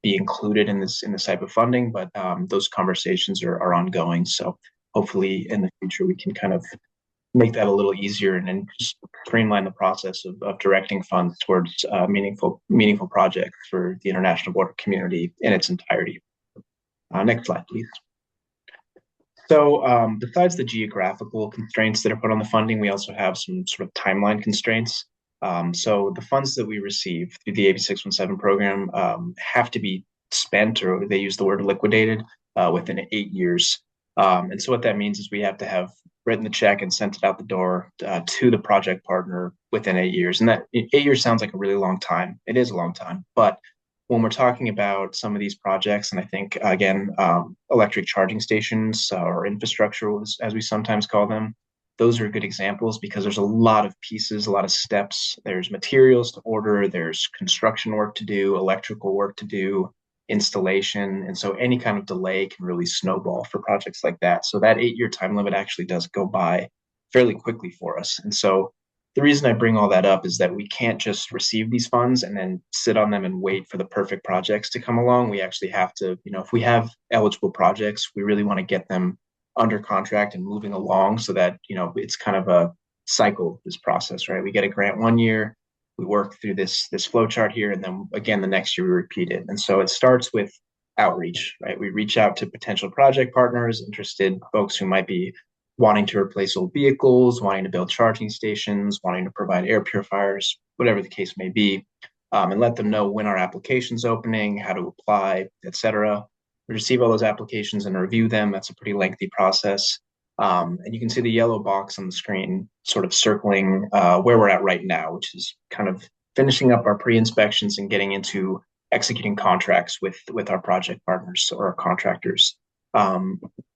be included in this type of funding, but those conversations are ongoing. So hopefully in the future we can kind of make that a little easier and just streamline the process of directing funds towards meaningful projects for the international border community in its entirety. Next slide, please. So besides the geographical constraints that are put on the funding, we also have some sort of timeline constraints. So the funds that we receive through the AB 617 program have to be spent, or they use the word liquidated, within 8 years. And so what that means is we have to have written the check and sent it out the door to the project partner within 8 years. And that 8 years sounds like a really long time. It is a long time, but when we're talking about some of these projects, and I think, again, electric charging stations or infrastructure, as we sometimes call them, those are good examples because there's a lot of pieces, a lot of steps. There's materials to order, there's construction work to do, electrical work to do, installation. And so any kind of delay can really snowball for projects like that. So that 8-year time limit actually does go by fairly quickly for us. And so the reason I bring all that up is that we can't just receive these funds and then sit on them and wait for the perfect projects to come along. We actually have to, if we have eligible projects, we really want to get them under contract and moving along so that, it's kind of a cycle, this process, right? We get a grant one year, we work through this flow chart here, and then again, the next year we repeat it. And so it starts with outreach, right? We reach out to potential project partners, interested folks who might be wanting to replace old vehicles, wanting to build charging stations, wanting to provide air purifiers, whatever the case may be, and let them know when our application's opening, how to apply, etc. We receive all those applications and review them. That's a pretty lengthy process. And you can see the yellow box on the screen sort of circling where we're at right now, which is kind of finishing up our pre-inspections and getting into executing contracts with our project partners or our contractors.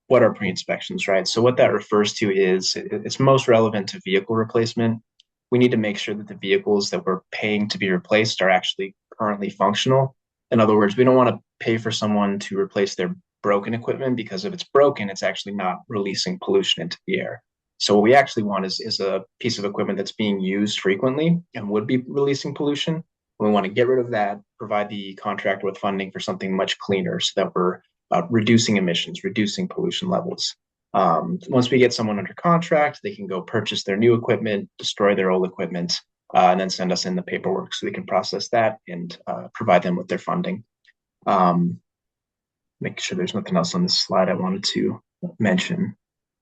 What are pre-inspections, right? So what that refers to is it's most relevant to vehicle replacement. We need to make sure that the vehicles that we're paying to be replaced are actually currently functional. In other words, we don't want to pay for someone to replace their broken equipment because if it's broken, it's actually not releasing pollution into the air. So what we actually want is a piece of equipment that's being used frequently and would be releasing pollution. We want to get rid of that, provide the contractor with funding for something much cleaner so that we're reducing emissions, reducing pollution levels. Once we get someone under contract, they can go purchase their new equipment, destroy their old equipment, and then send us in the paperwork so we can process that and provide them with their funding. Make sure there's nothing else on this slide I wanted to mention.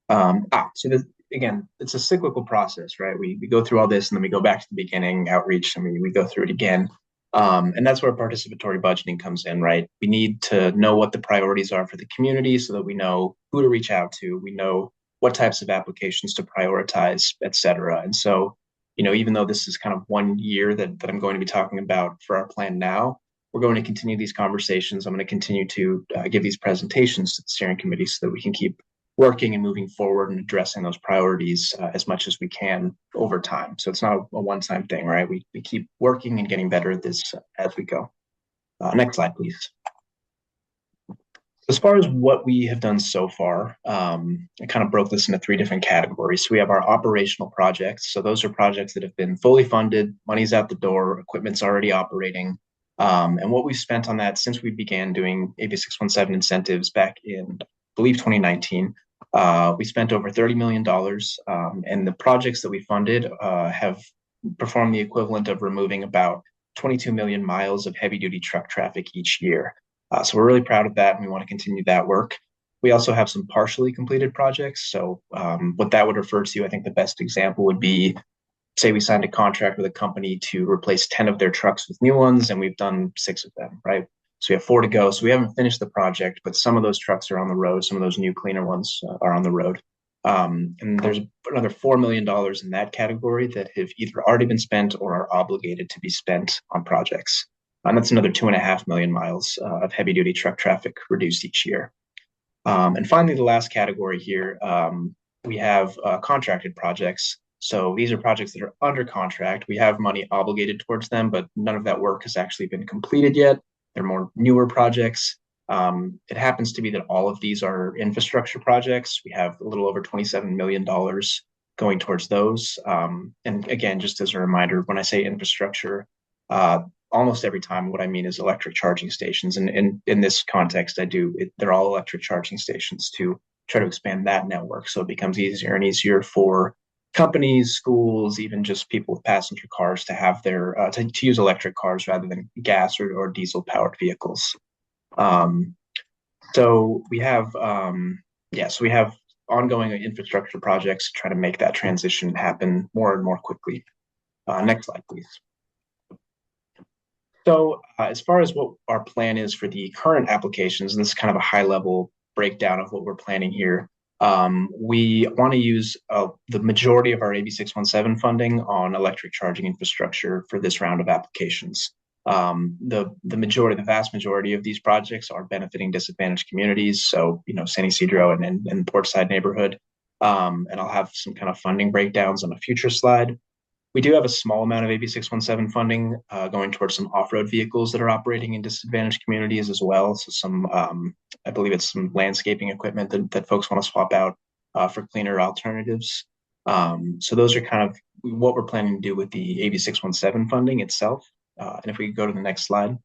Again, it's a cyclical process, right? We go through all this and then we go back to the beginning, outreach, and we go through it again. And that's where participatory budgeting comes in, right? We need to know what the priorities are for the community so that we know who to reach out to. We know what types of applications to prioritize, et cetera. And so, even though this is kind of 1 year that I'm going to be talking about for our plan now, we're going to continue these conversations. I'm going to continue to give these presentations to the steering committee so that we can keep working and moving forward and addressing those priorities as much as we can over time. So it's not a one-time thing, right? We keep working and getting better at this as we go. Next slide, please. As far as what we have done so far, I kind of broke this into 3 different categories. So we have our operational projects. So those are projects that have been fully funded, money's out the door, equipment's already operating. And what we've spent on that since we began doing AB617 incentives back in, I believe, 2019, we spent over $30 million. And the projects that we funded have performed the equivalent of removing about 22 million miles of heavy-duty truck traffic each year. So we're really proud of that, and we want to continue that work. We also have some partially completed projects. So what that would refer to, I think the best example would be, say we signed a contract with a company to replace 10 of their trucks with new ones, and we've done 6 of them, right? So we have 4 to go. So we haven't finished the project, but some of those trucks are on the road. Some of those new, cleaner ones are on the road. And there's another $4 million in that category that have either already been spent or are obligated to be spent on projects. And that's another 2.5 million miles of heavy-duty truck traffic reduced each year. And finally, the last category here, we have contracted projects. So these are projects that are under contract. We have money obligated towards them, but none of that work has actually been completed yet. They're more newer projects. It happens to be that all of these are infrastructure projects. We have a little over $27 million going towards those. And again, just as a reminder, when I say infrastructure, almost every time what I mean is electric charging stations. And in this context, they're all electric charging stations to try to expand that network so it becomes easier and easier for companies, schools, even just people with passenger cars to have their to use electric cars rather than gas or diesel powered vehicles. So we have we have ongoing infrastructure projects to try to make that transition happen more and more quickly. Next slide, please. So as far as what our plan is for the current applications, and this is kind of a high level breakdown of what we're planning here. We want to use the majority of our AB617 funding on electric charging infrastructure for this round of applications. The vast majority of these projects are benefiting disadvantaged communities. So, San Ysidro and Portside neighborhood. And I'll have some kind of funding breakdowns on a future slide. We do have a small amount of AB617 funding going towards some off-road vehicles that are operating in disadvantaged communities as well. So some, I believe it's some landscaping equipment that folks want to swap out for cleaner alternatives. So those are kind of what we're planning to do with the AB617 funding itself. And if we could go to the next slide.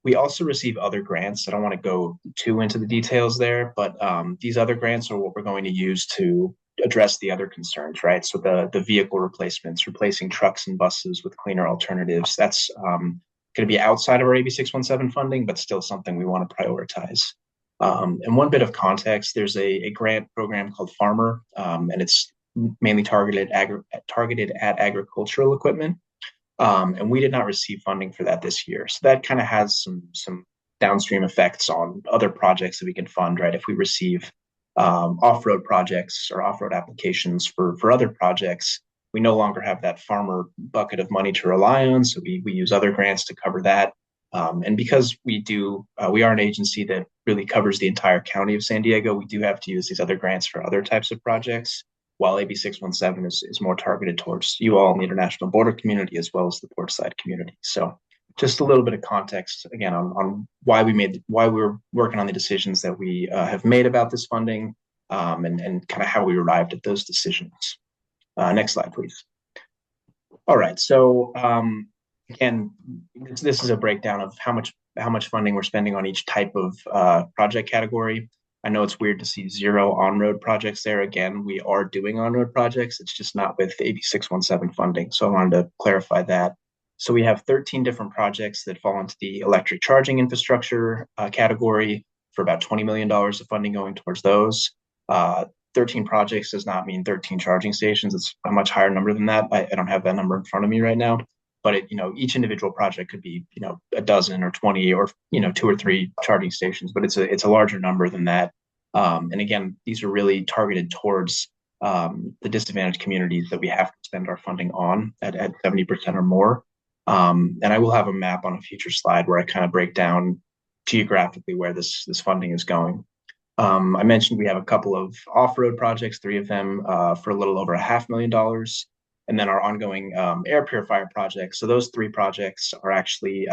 We also receive other grants. I don't want to go too into the details there, but these other grants are what we're going to use to address the other concerns, right? So the vehicle replacements, replacing trucks and buses with cleaner alternatives, that's going to be outside of our AB617 funding, but still something we want to prioritize. And one bit of context, there's a grant program called Farmer, and it's mainly targeted at agricultural equipment. And we did not receive funding for that this year. So that kind of has some downstream effects on other projects that we can fund, right? If we receive off-road projects or off-road applications for other projects, we no longer have that farmer bucket of money to rely on. So we use other grants to cover that. And because we are an agency that really covers the entire county of San Diego, we do have to use these other grants for other types of projects, while AB617 is more targeted towards you all in the international border community as well as the portside community. So just a little bit of context again on why we're working on the decisions that we have made about this funding, and kind of how we arrived at those decisions. Next slide, please. All right, so again, this is a breakdown of how much funding we're spending on each type of project category. I know it's weird to see 0 on-road projects there. Again, we are doing on-road projects. It's just not with AB617 funding. So I wanted to clarify that. So we have 13 different projects that fall into the electric charging infrastructure category for about $20 million of funding going towards those. 13 projects does not mean 13 charging stations. It's a much higher number than that. I don't have that number in front of me right now. But each individual project could be, a dozen or 20 or, 2 or 3 charging stations, but it's a larger number than that. And again, these are really targeted towards the disadvantaged communities that we have to spend our funding on at 70% or more. And I will have a map on a future slide where I kind of break down geographically where this funding is going. I mentioned we have a couple of off-road projects, 3 of them for a little over $500,000. And then our ongoing air purifier projects. So those 3 projects are actually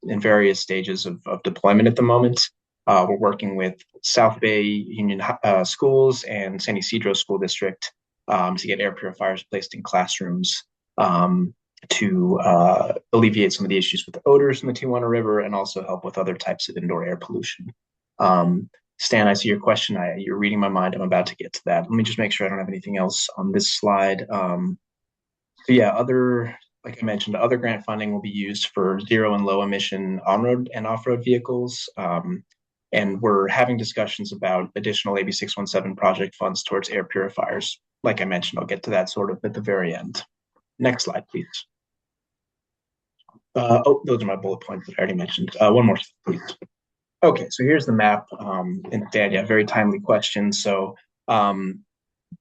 in various stages of deployment at the moment. We're working with South Bay Union Schools and San Ysidro School District to get air purifiers placed in classrooms to alleviate some of the issues with the odors in the Tijuana River and also help with other types of indoor air pollution. Stan, I see your question. You're reading my mind. I'm about to get to that. Let me just make sure I don't have anything else on this slide. So yeah, like I mentioned, other grant funding will be used for 0 and low emission on-road and off-road vehicles. And we're having discussions about additional AB617 project funds towards air purifiers. Like I mentioned, I'll get to that sort of at the very end. Next slide, please. Those are my bullet points that I already mentioned. One more, please. Okay, so here's the map. And Dan, yeah, very timely question. So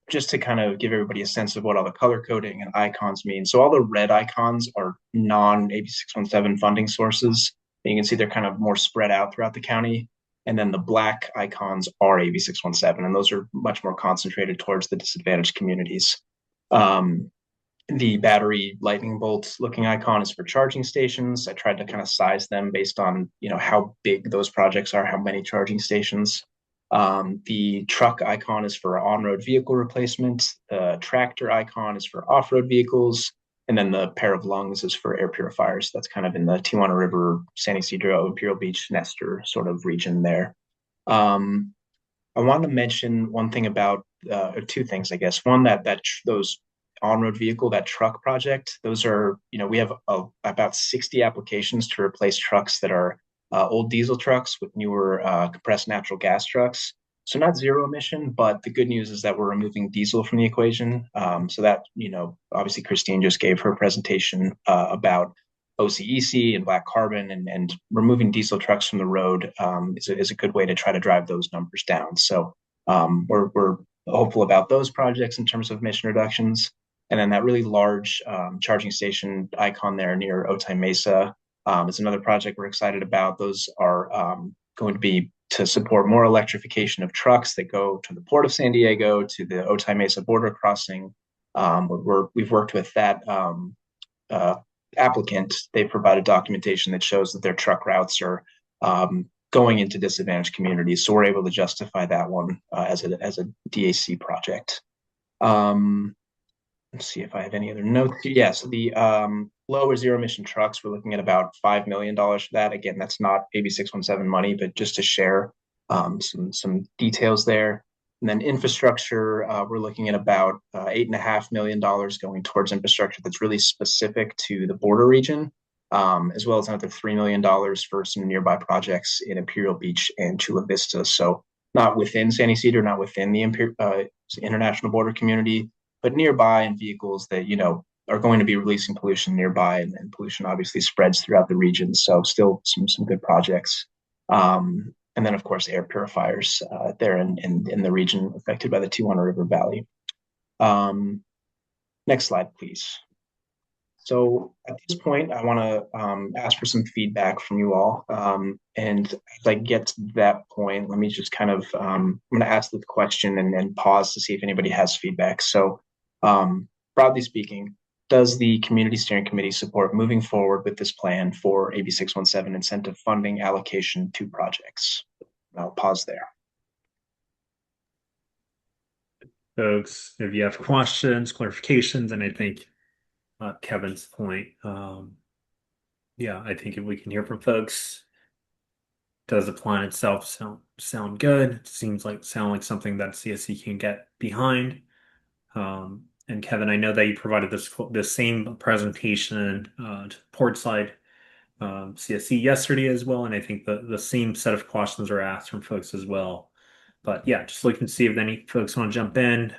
just to kind of give everybody a sense of what all the color coding and icons mean. So all the red icons are non-AB617 funding sources. And you can see they're kind of more spread out throughout the county. And then the black icons are AB617, and those are much more concentrated towards the disadvantaged communities. The battery lightning bolt looking icon is for charging stations. I tried to kind of size them based on, how big those projects are, how many charging stations. The truck icon is for on-road vehicle replacement. The tractor icon is for off-road vehicles. And then the pair of lungs is for air purifiers. That's kind of in the Tijuana River, San Ysidro, Imperial Beach, Nestor sort of region there. I want to mention one thing about, or 2 things, I guess. One, that those on-road vehicle, that truck project, those are, we have about 60 applications to replace trucks that are old diesel trucks with newer compressed natural gas trucks. So not 0 emission, but the good news is that we're removing diesel from the equation. So that, obviously Christine just gave her presentation about OCEC and black carbon, and removing diesel trucks from the road is a good way to try to drive those numbers down. So we're hopeful about those projects in terms of emission reductions. And then that really large charging station icon there near Otay Mesa is another project we're excited about. Those are going to be to support more electrification of trucks that go to the Port of San Diego, to the Otay Mesa border crossing. We've worked with that applicant. They provided documentation that shows that their truck routes are going into disadvantaged communities. So we're able to justify that one as a DAC project. Let's see if I have any other notes. Yeah, so the low or zero emission trucks, we're looking at about $5 million for that. Again, that's not AB617 money, but just to share some details there. And then infrastructure, we're looking at about $8.5 million going towards infrastructure that's really specific to the border region, as well as another $3 million for some nearby projects in Imperial Beach and Chula Vista. So not within San Ysidro, not within the international border community, but nearby, and vehicles that, you know, are going to be releasing pollution nearby, and pollution obviously spreads throughout the region. So still some good projects. And then, of course, air purifiers there in the region affected by the Tijuana River Valley. Next slide, please. So at this point, I want to ask for some feedback from you all. And as I get to that point, let me just kind of, I'm going to ask the question and then pause to see if anybody has feedback. So broadly speaking, does the Community Steering Committee support moving forward with this plan for AB617 incentive funding allocation to projects? I'll pause there. Folks, if you have questions, clarifications, and I think Kevin's point, yeah, I think if we can hear from folks, does the plan itself sound good? It sound like something that CSC can get behind. And Kevin, I know that you provided this same presentation to Portside CSC yesterday as well, and I think the same set of questions are asked from folks as well. But yeah, just looking to see if any folks want to jump in.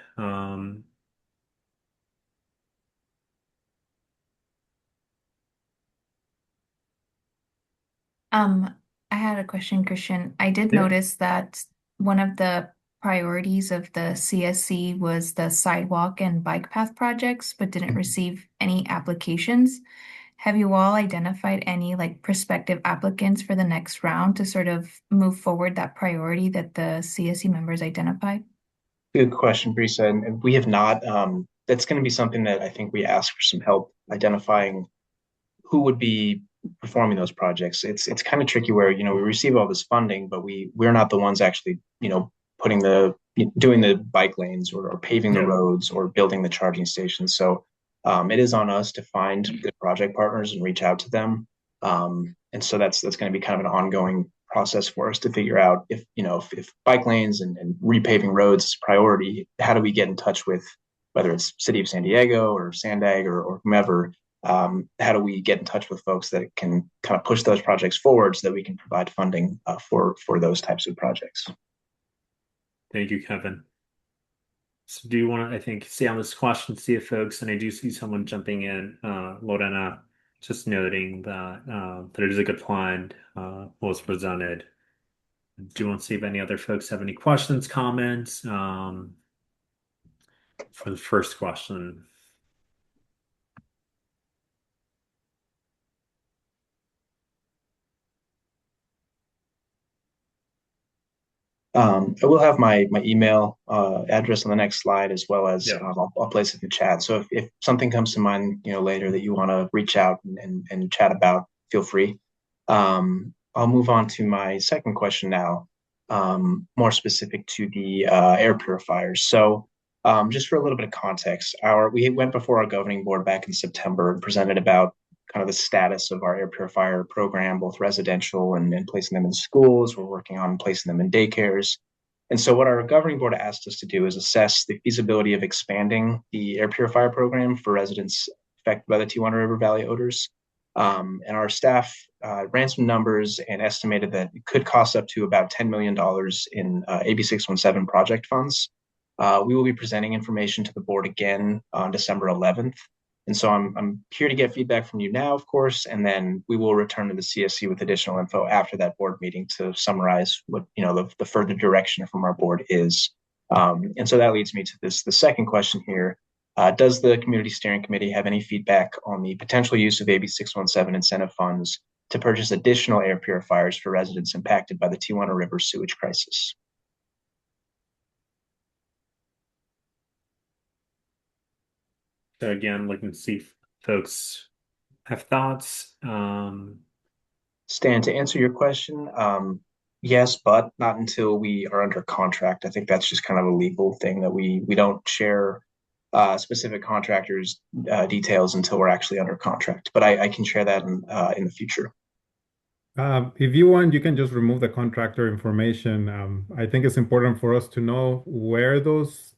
I had a question, Christian. I did Yeah. notice that one of the priorities of the CSC was the sidewalk and bike path projects, but didn't receive any applications. Have you all identified any like prospective applicants for the next round to sort of move forward that priority that the CSC members identified? Good question, Brisa. And we have not. That's going to be something that I think we ask for some help identifying who would be performing those projects. It's kind of tricky where, you know, we receive all this funding, but we're not the ones actually, you know, doing the bike lanes or paving the roads or building the charging stations. So it is on us to find good project partners and reach out to them. And so that's going to be kind of an ongoing process for us to figure out if, you know, if bike lanes and repaving roads is a priority, how do we get in touch with, whether it's City of San Diego or Sandag or whomever, how do we get in touch with folks that can kind of push those projects forward so that we can provide funding for those types of projects? Thank you, Kevin. So do you want to, I think, stay on this question, see if folks, and I do see someone jumping in, Lorena, just noting that it is a good plan, was presented. Do you want to see if any other folks have any questions, comments for the first question? I will have my email address on the next slide, as well as I'll place it in the chat. So if something comes to mind, you know, later that you want to reach out and chat about, feel free. I'll move on to my second question now, more specific to the air purifiers. So just for a little bit of context, we went before our governing board back in September and presented about kind of the status of our air purifier program, both residential and placing them in schools. We're working on placing them in daycares. And so what our governing board asked us to do is assess the feasibility of expanding the air purifier program for residents affected by the Tijuana River Valley odors. And our staff ran some numbers and estimated that it could cost up to about $10 million in AB617 project funds. We will be presenting information to the board again on December 11th. And so I'm here to get feedback from you now, of course, and then we will return to the CSC with additional info after that board meeting to summarize what, you know, the further direction from our board is. And so that leads me to the second question here. Does the Community Steering Committee have any feedback on the potential use of AB617 incentive funds to purchase additional air purifiers for residents impacted by the Tijuana River sewage crisis. So again, looking to see if folks have thoughts. Stan, to answer your question, yes, but not until we are under contract. I think that's just kind of a legal thing that we don't share specific contractors' details until we're actually under contract. But I can share that in the future. If you want, you can just remove the contractor information. I think it's important for us to know where those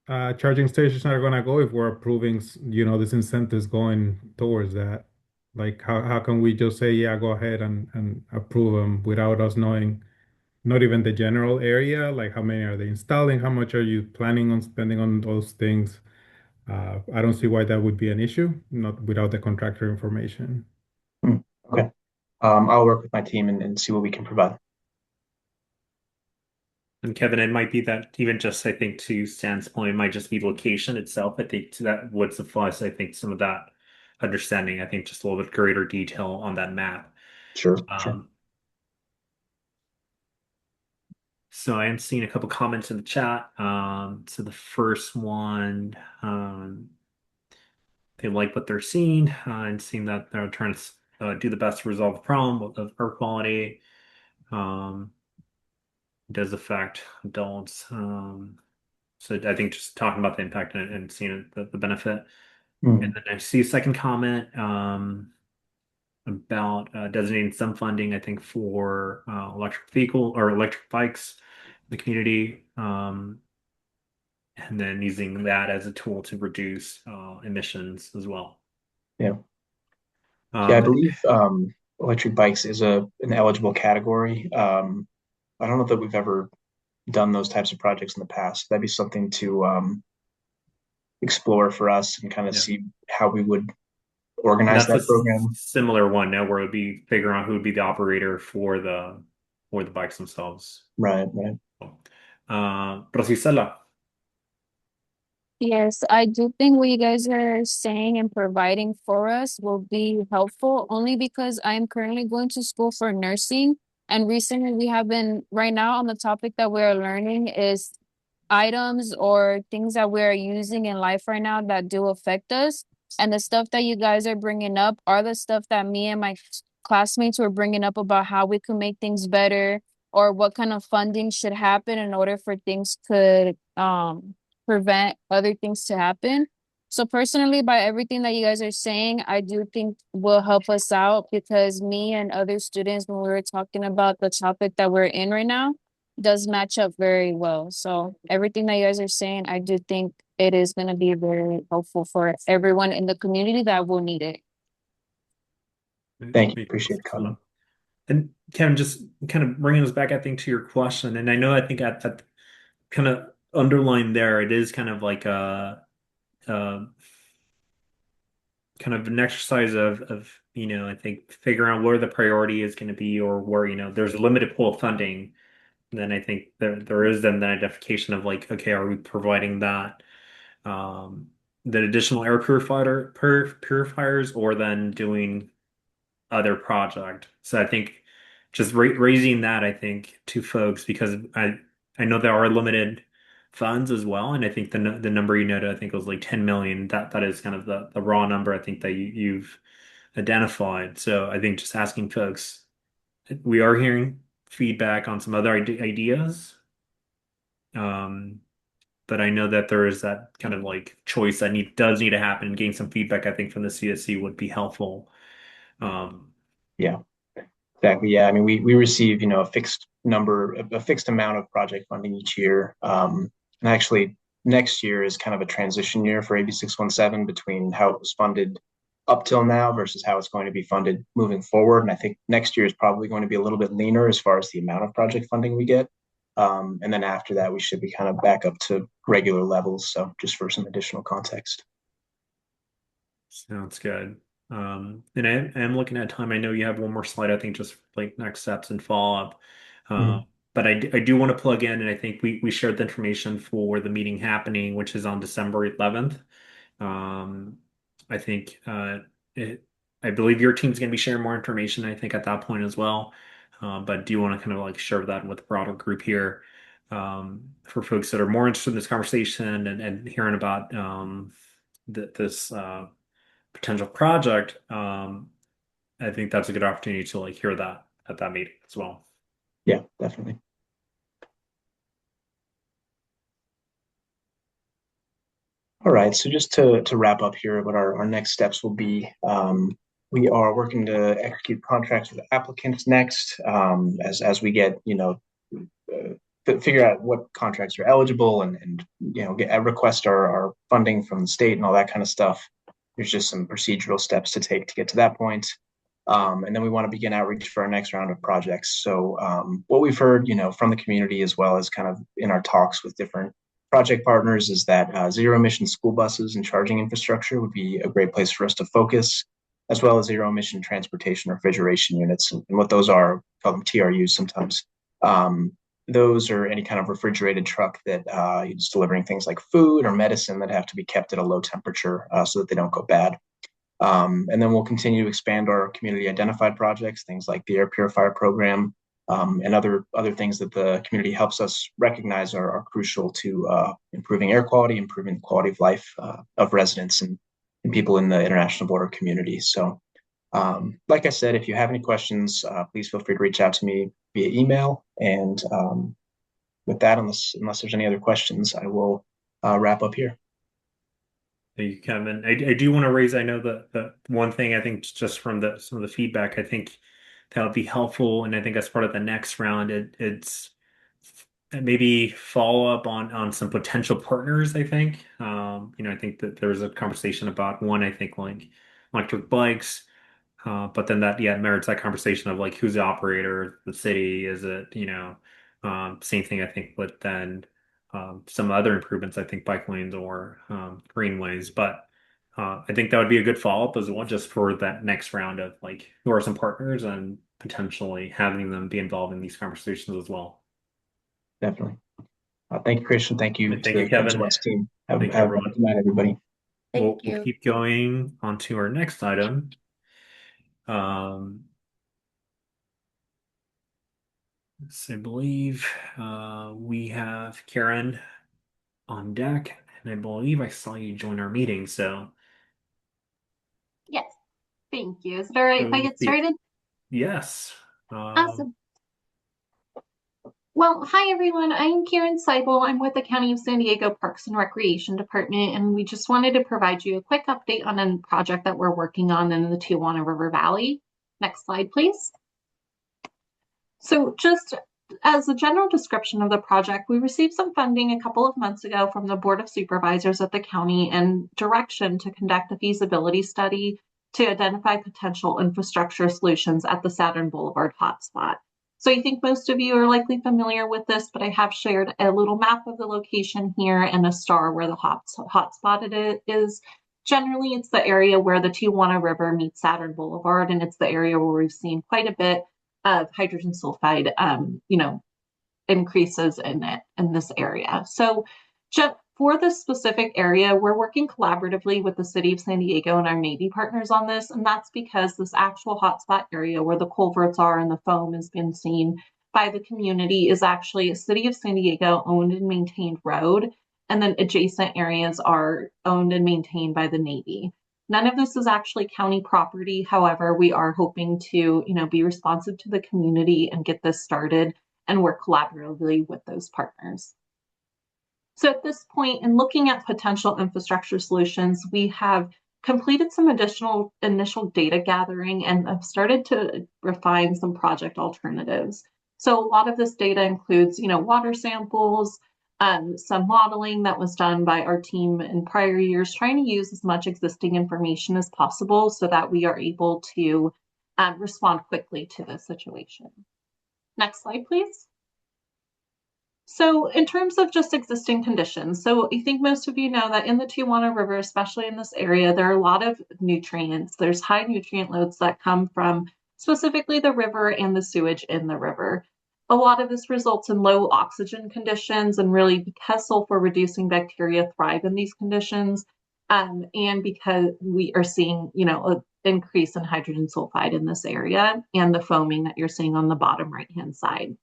charging stations are going to go if we're approving, this incentives going towards that. Like, how can we just say, yeah, go ahead and approve them without us knowing, not even the general area, like how many are they installing, how much are you planning on spending on those things? I don't see why that would be an issue, not without the contractor information. Okay. I'll work with my team and see what we can provide. And Kevin, it might be that even just, I think, to Stan's point, it might just be location itself. I think that would suffice, I think, some of that understanding, I think just a little bit greater detail on that map. Sure. So I am seeing a couple comments in the chat. So the first one, they like what they're seeing and seeing that they're trying to do the best to resolve the problem of air quality. Does affect adults. So I think just talking about the impact and seeing the benefit. And then I see a second comment about designating some funding, I think, for electric vehicle or electric bikes in the community, and then using that as a tool to reduce emissions as well. Yeah, I believe electric bikes is an eligible category. I don't know that we've ever done those types of projects in the past. That'd be something to explore for us and kind of see how we would organize that program. Similar one now where it would be figuring out who would be the operator for the bikes themselves. Right. Rosicela. Yes, I do think what you guys are saying and providing for us will be helpful only because I'm currently going to school for nursing. And recently we have been, right now on the topic that we're learning is items or things that we're using in life right now that do affect us. And the stuff that you guys are bringing up are the stuff that me and my classmates were bringing up about how we could make things better or what kind of funding should happen in order for things could prevent other things to happen. So personally, by everything that you guys are saying, I do think will help us out because me and other students, when we were talking about the topic that we're in right now, does match up very well. So everything that you guys are saying, I do think it is going to be very helpful for everyone in the community that will need it. Thank you. Appreciate the comment. And Kevin, just kind of bringing us back, I think, to your question. And I think at kind of underlined there, it is kind of like a kind of an exercise of I think figuring out where the priority is going to be or where, there's a limited pool of funding. Then I think there is then the identification of like, okay, are we providing that additional air purifiers or then doing other project? So I think just raising that, I think, to folks because I know there are limited funds as well, and I think the number you noted, I think it was like 10 million. That is kind of the raw number I think that you've identified. So I think just asking folks, we are hearing feedback on some other ideas. But I know that there is that kind of like choice that does need to happen. Getting some feedback, I think, from the CSC would be helpful. Yeah, exactly. Yeah, I mean, we receive a fixed amount of project funding each year. And actually, next year is kind of a transition year for AB617 between how it was funded up till now versus how it's going to be funded moving forward. And I think next year is probably going to be a little bit leaner as far as the amount of project funding we get. And then after that, we should be kind of back up to regular levels. So just for some additional context. Sounds good. And I am looking at time. I know you have one more slide, I think, just like next steps and follow up. But I do want to plug in, and I think we shared the information for the meeting happening, which is on December 11th. I think I believe your team's going to be sharing more information, I think, at that point as well. But do you want to kind of like share that with the broader group here for folks that are more interested in this conversation and hearing about this potential project? I think that's a good opportunity to like hear that at that meeting as well. Yeah, definitely. All right, so just to wrap up here, what our next steps will be, we are working to execute contracts with applicants next, as we get, figure out what contracts are eligible and request our funding from the state and all that kind of stuff. There's just some procedural steps to take to get to that point. And then we want to begin outreach for our next round of projects. So what we've heard, from the community as well as kind of in our talks with different project partners is that zero emission school buses and charging infrastructure would be a great place for us to focus, as well as zero emission transportation refrigeration units. And what those are, call them TRUs sometimes. Those are any kind of refrigerated truck that is delivering things like food or medicine that have to be kept at a low temperature so that they don't go bad. And then we'll continue to expand our community identified projects, things like the air purifier program, and other things that the community helps us recognize are crucial to improving air quality, improving the quality of life of residents and people in the international border community. So like I said, if you have any questions, please feel free to reach out to me via email. And with that, unless there's any other questions, I will wrap up here. Thank you, Kevin. I do want to raise, I know the one thing I think just from some of the feedback, I think that would be helpful. And I think as part of the next round, it's maybe follow up on some potential partners, I think. I think that there was a conversation about one, I think like electric bikes. But then that, merits that conversation of like who's the operator, the city, is it, same thing I think with then some other improvements, I think bike lanes or greenways. But I think that would be a good follow-up as well, just for that next round of like who are some partners and potentially having them be involved in these conversations as well. Definitely. Thank you, Christian. Thank you Thank you, Kevin. West team. Have Thank you, a everyone. good night, everybody. Thank We'll you. keep going on to our next item. So I believe we have Karen on deck, and I believe I saw you join our meeting. So Yes, thank you. Is it all right if I get started? Yes. Awesome. Well, hi everyone. I'm Karen Seibel. I'm with the County of San Diego Parks and Recreation Department, and we just wanted to provide you a quick update on a project that we're working on in the Tijuana River Valley. Next slide, please. So just as a general description of the project, we received some funding a couple of months ago from the Board of Supervisors at the county and direction to conduct a feasibility study to identify potential infrastructure solutions at the Saturn Boulevard hotspot. So I think most of you are likely familiar with this, but I have shared a little map of the location here and a star where the hotspot it is. Generally, it's the area where the Tijuana River meets Saturn Boulevard, and it's the area where we've seen quite a bit of hydrogen sulfide, increases in this area. So for this specific area, we're working collaboratively with the City of San Diego and our Navy partners on this, and that's because this actual hotspot area where the culverts are and the foam has been seen by the community is actually a City of San Diego owned and maintained road, and then adjacent areas are owned and maintained by the Navy. None of this is actually county property. However, we are hoping to, be responsive to the community and get this started and work collaboratively with those partners. So at this point, in looking at potential infrastructure solutions, we have completed some additional initial data gathering and have started to refine some project alternatives. So a lot of this data includes, water samples, some modeling that was done by our team in prior years, trying to use as much existing information as possible so that we are able to respond quickly to the situation. Next slide, please. So in terms of just existing conditions, so I think most of you know that in the Tijuana River, especially in this area, there are a lot of nutrients. There's high nutrient loads that come from specifically the river and the sewage in the river. A lot of this results in low oxygen conditions, and really because sulfur reducing bacteria thrive in these conditions, and because we are seeing, increase in hydrogen sulfide in this area and the foaming that you're seeing on the bottom right-hand side.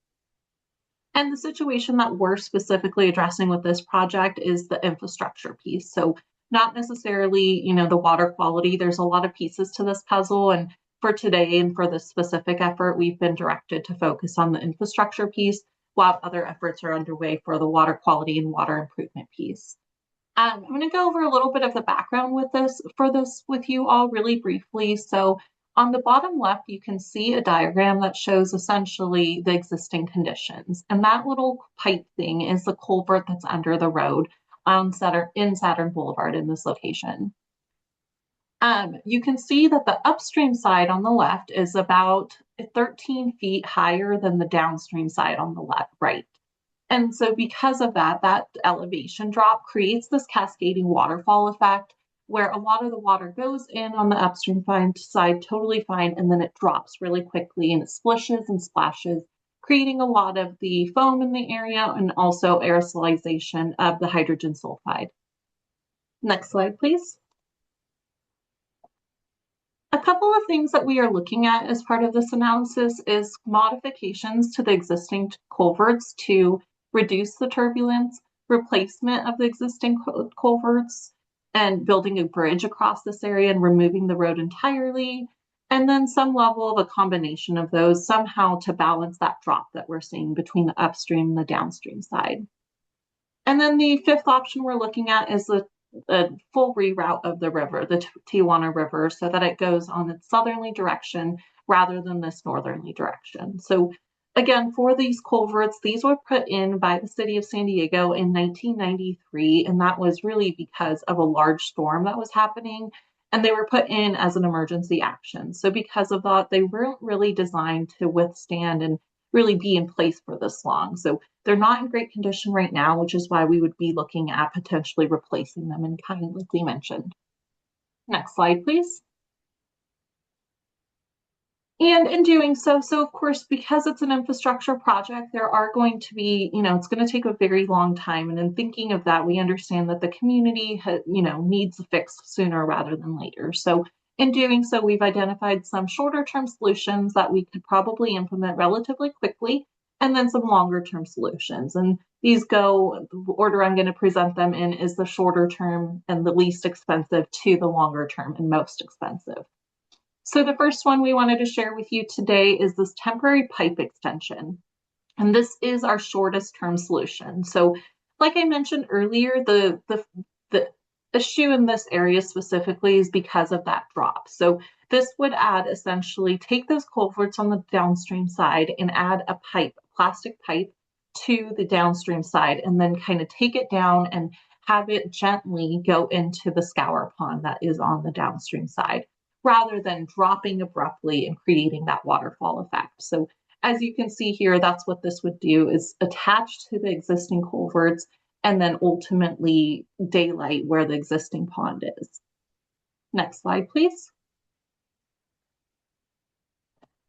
And the situation that we're specifically addressing with this project is the infrastructure piece. So not necessarily, the water quality. There's a lot of pieces to this puzzle. And for today and for this specific effort, we've been directed to focus on the infrastructure piece while other efforts are underway for the water quality and water improvement piece. I'm going to go over a little bit of the background with you all really briefly. So on the bottom left, you can see a diagram that shows essentially the existing conditions. And that little pipe thing is the culvert that's under the road in Saturn Boulevard in this location. You can see that the upstream side on the left is about 13 feet higher than the downstream side on the right. And so because of that elevation drop creates this cascading waterfall effect where a lot of the water goes in on the upstream side totally fine, and then it drops really quickly and it splishes and splashes, creating a lot of the foam in the area and also aerosolization of the hydrogen sulfide. Next slide, please. A couple of things that we are looking at as part of this analysis is modifications to the existing culverts to reduce the turbulence, replacement of the existing culverts, and building a bridge across this area and removing the road entirely, and then some level of a combination of those somehow to balance that drop that we're seeing between the upstream and the downstream side. And then the fifth option we're looking at is the full reroute of the river, the Tijuana River, so that it goes on its southerly direction rather than this northerly direction. So again, for these culverts, these were put in by the city of San Diego in 1993, and that was really because of a large storm that was happening, and they were put in as an emergency action. So because of that, they weren't really designed to withstand and really be in place for this long. So they're not in great condition right now, which is why we would be looking at potentially replacing them in kind, like we mentioned. Next slide, please. And in doing so of course, because it's an infrastructure project, there are going to be, it's going to take a very long time. And in thinking of that, we understand that the community, needs a fix sooner rather than later. So in doing so, we've identified some shorter term solutions that we could probably implement relatively quickly, and then some longer term solutions. And these go, the order I'm going to present them in is the shorter term and the least expensive to the longer term and most expensive. So the first one we wanted to share with you today is this temporary pipe extension. And this is our shortest term solution. So like I mentioned earlier, the issue in this area specifically is because of that drop. So this would essentially take those culverts on the downstream side and add a pipe, a plastic pipe to the downstream side, and then kind of take it down and have it gently go into the scour pond that is on the downstream side, rather than dropping abruptly and creating that waterfall effect. So as you can see here, that's what this would do, is attach to the existing culverts and then ultimately daylight where the existing pond is. Next slide, please.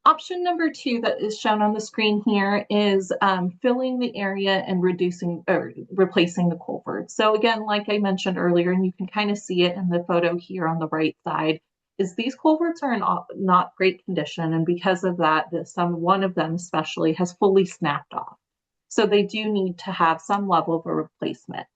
Option number 2 that is shown on the screen here is filling the area and replacing the culverts. So again, like I mentioned earlier, and you can kind of see it in the photo here on the right side, is these culverts are in not great condition, and because of that, one of them especially has fully snapped off. So they do need to have some level of a replacement.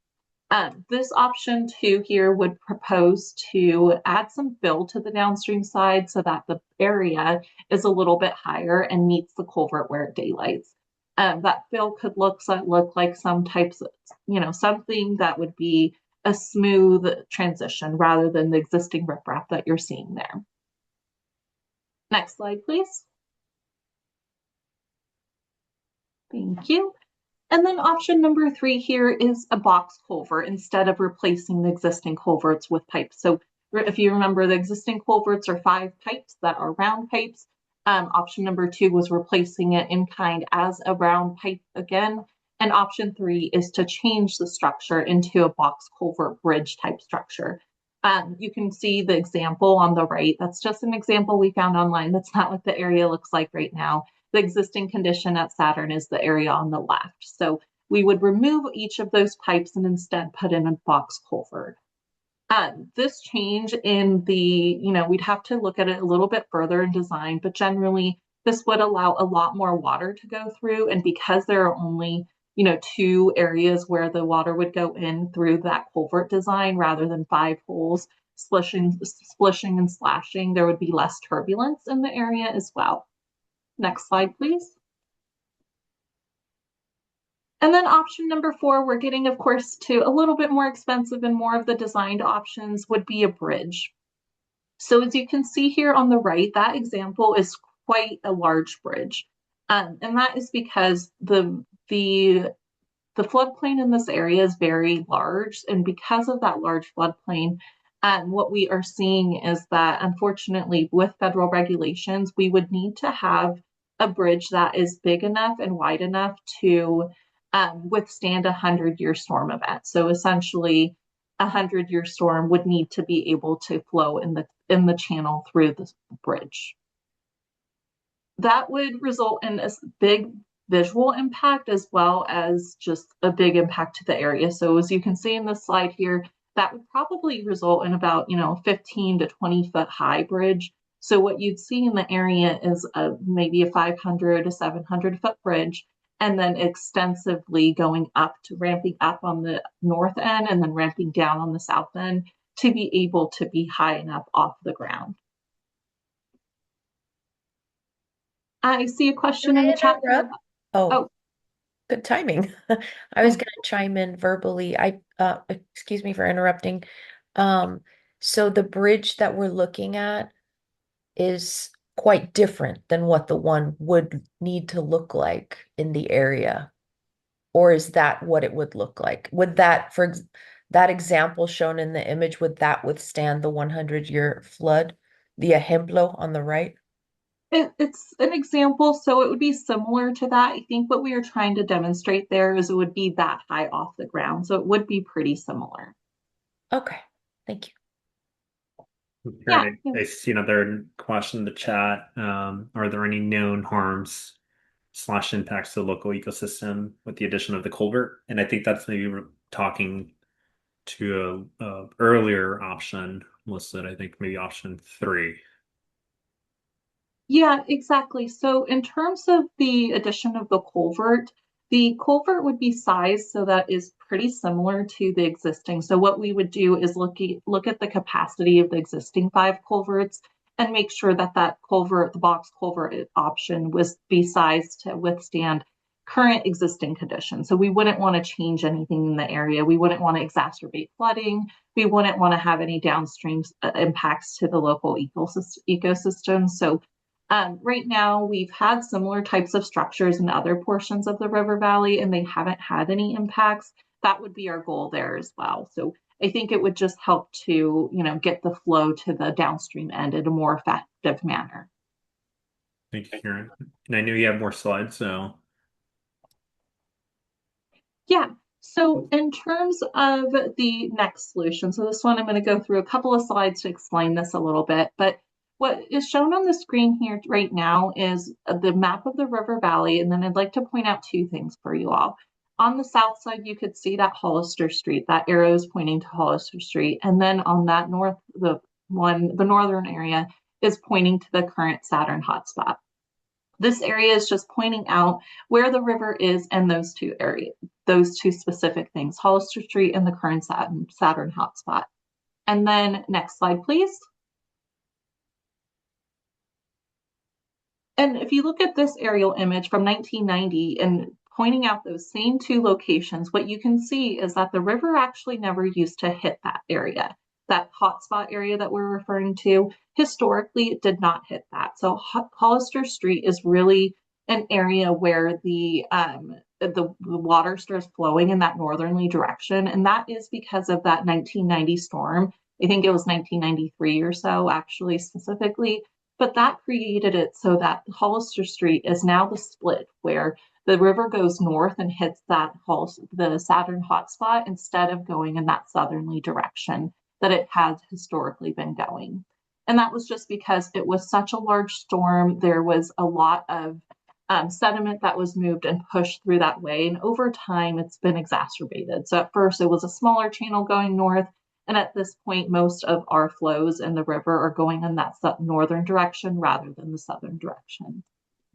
This option 2 here would propose to add some fill to the downstream side so that the area is a little bit higher and meets the culvert where it daylights. That fill could look like some types of, something that would be a smooth transition rather than the existing riprap that you're seeing there. Next slide, please. Thank you. And then option number 3 here is a box culvert instead of replacing the existing culverts with pipes. So if you remember, the existing culverts are 5 pipes that are round pipes. Option number 2 was replacing it in kind as a round pipe again. And option 3 is to change the structure into a box culvert bridge type structure. You can see the example on the right. That's just an example we found online. That's not what the area looks like right now. The existing condition at Saturn is the area on the left. So we would remove each of those pipes and instead put in a box culvert. This change in the, we'd have to look at it a little bit further in design, but generally this would allow a lot more water to go through. And because there are only, 2 areas where the water would go in through that culvert design rather than 5 holes, splishing and slashing, there would be less turbulence in the area as well. Next slide, please. And then option number 4, we're getting, of course, to a little bit more expensive and more of the designed options would be a bridge. So as you can see here on the right, that example is quite a large bridge. And that is because the floodplain in this area is very large. And because of that large floodplain, what we are seeing is that, unfortunately, with federal regulations, we would need to have a bridge that is big enough and wide enough to withstand a 100-year storm event. So essentially, a 100-year storm would need to be able to flow in the channel through the bridge. That would result in a big visual impact as well as just a big impact to the area. So as you can see in this slide here, that would probably result in about 15 to 20 foot high bridge. So what you'd see in the area is maybe a 500 to 700 foot bridge, and then extensively going up to ramping up on the north end and then ramping down on the south end to be able to be high enough off the ground. I see a question in the chat. Oh, good timing. I was going to chime in verbally. Excuse me for interrupting. So the bridge that we're looking at is quite different than what the one would need to look like in the area. Or is that what it would look like? Would that, for that example shown in the image, would that withstand the 100-year flood? The ejemplo on the right? It's an example, so it would be similar to that. I think what we are trying to demonstrate there is it would be that high off the ground, so it would be pretty similar. Okay, thank you. Yeah. I see another question in the chat. Are there any known harms / impacts to the local ecosystem with the addition of the culvert? And I think that's maybe we're talking to a earlier option listed, I think maybe option 3. Yeah, exactly. So in terms of the addition of the culvert would be sized so that is pretty similar to the existing. So what we would do is look at the capacity of the existing 5 culverts and make sure that that culvert, the box culvert option, was be sized to withstand current existing conditions. So we wouldn't want to change anything in the area. We wouldn't want to exacerbate flooding. We wouldn't want to have any downstream impacts to the local ecosystem. So right now, we've had similar types of structures in other portions of the river valley, and they haven't had any impacts. That would be our goal there as well. So I think it would just help to, get the flow to the downstream end in a more effective manner. Thank you, Karen. And I knew you have more slides, so. Yeah. So in terms of the next solution, so this one, I'm going to go through a couple of slides to explain this a little bit, but what is shown on the screen here right now is the map of the river valley, and then I'd like to point out 2 things for you all. On the south side, you could see that Hollister Street, that arrow is pointing to Hollister Street, and then on that the northern area is pointing to the current Saturn hotspot. This area is just pointing out where the river is and those 2 areas, those 2 specific things, Hollister Street and the current Saturn hotspot. And then next slide, please. And if you look at this aerial image from 1990 and pointing out those same 2 locations, what you can see is that the river actually never used to hit that area. That hotspot area that we're referring to, historically, it did not hit that. So Hollister Street is really an area where the water starts flowing in that northerly direction. And that is because of that 1990 storm. I think it was 1993 or so, actually, specifically. But that created it so that Hollister Street is now the split where the river goes north and hits the Saturn hotspot instead of going in that southerly direction that it has historically been going. And that was just because it was such a large storm. There was a lot of sediment that was moved and pushed through that way. And over time, it's been exacerbated. So at first, it was a smaller channel going north. And at this point, most of our flows in the river are going in that northern direction rather than the southern direction.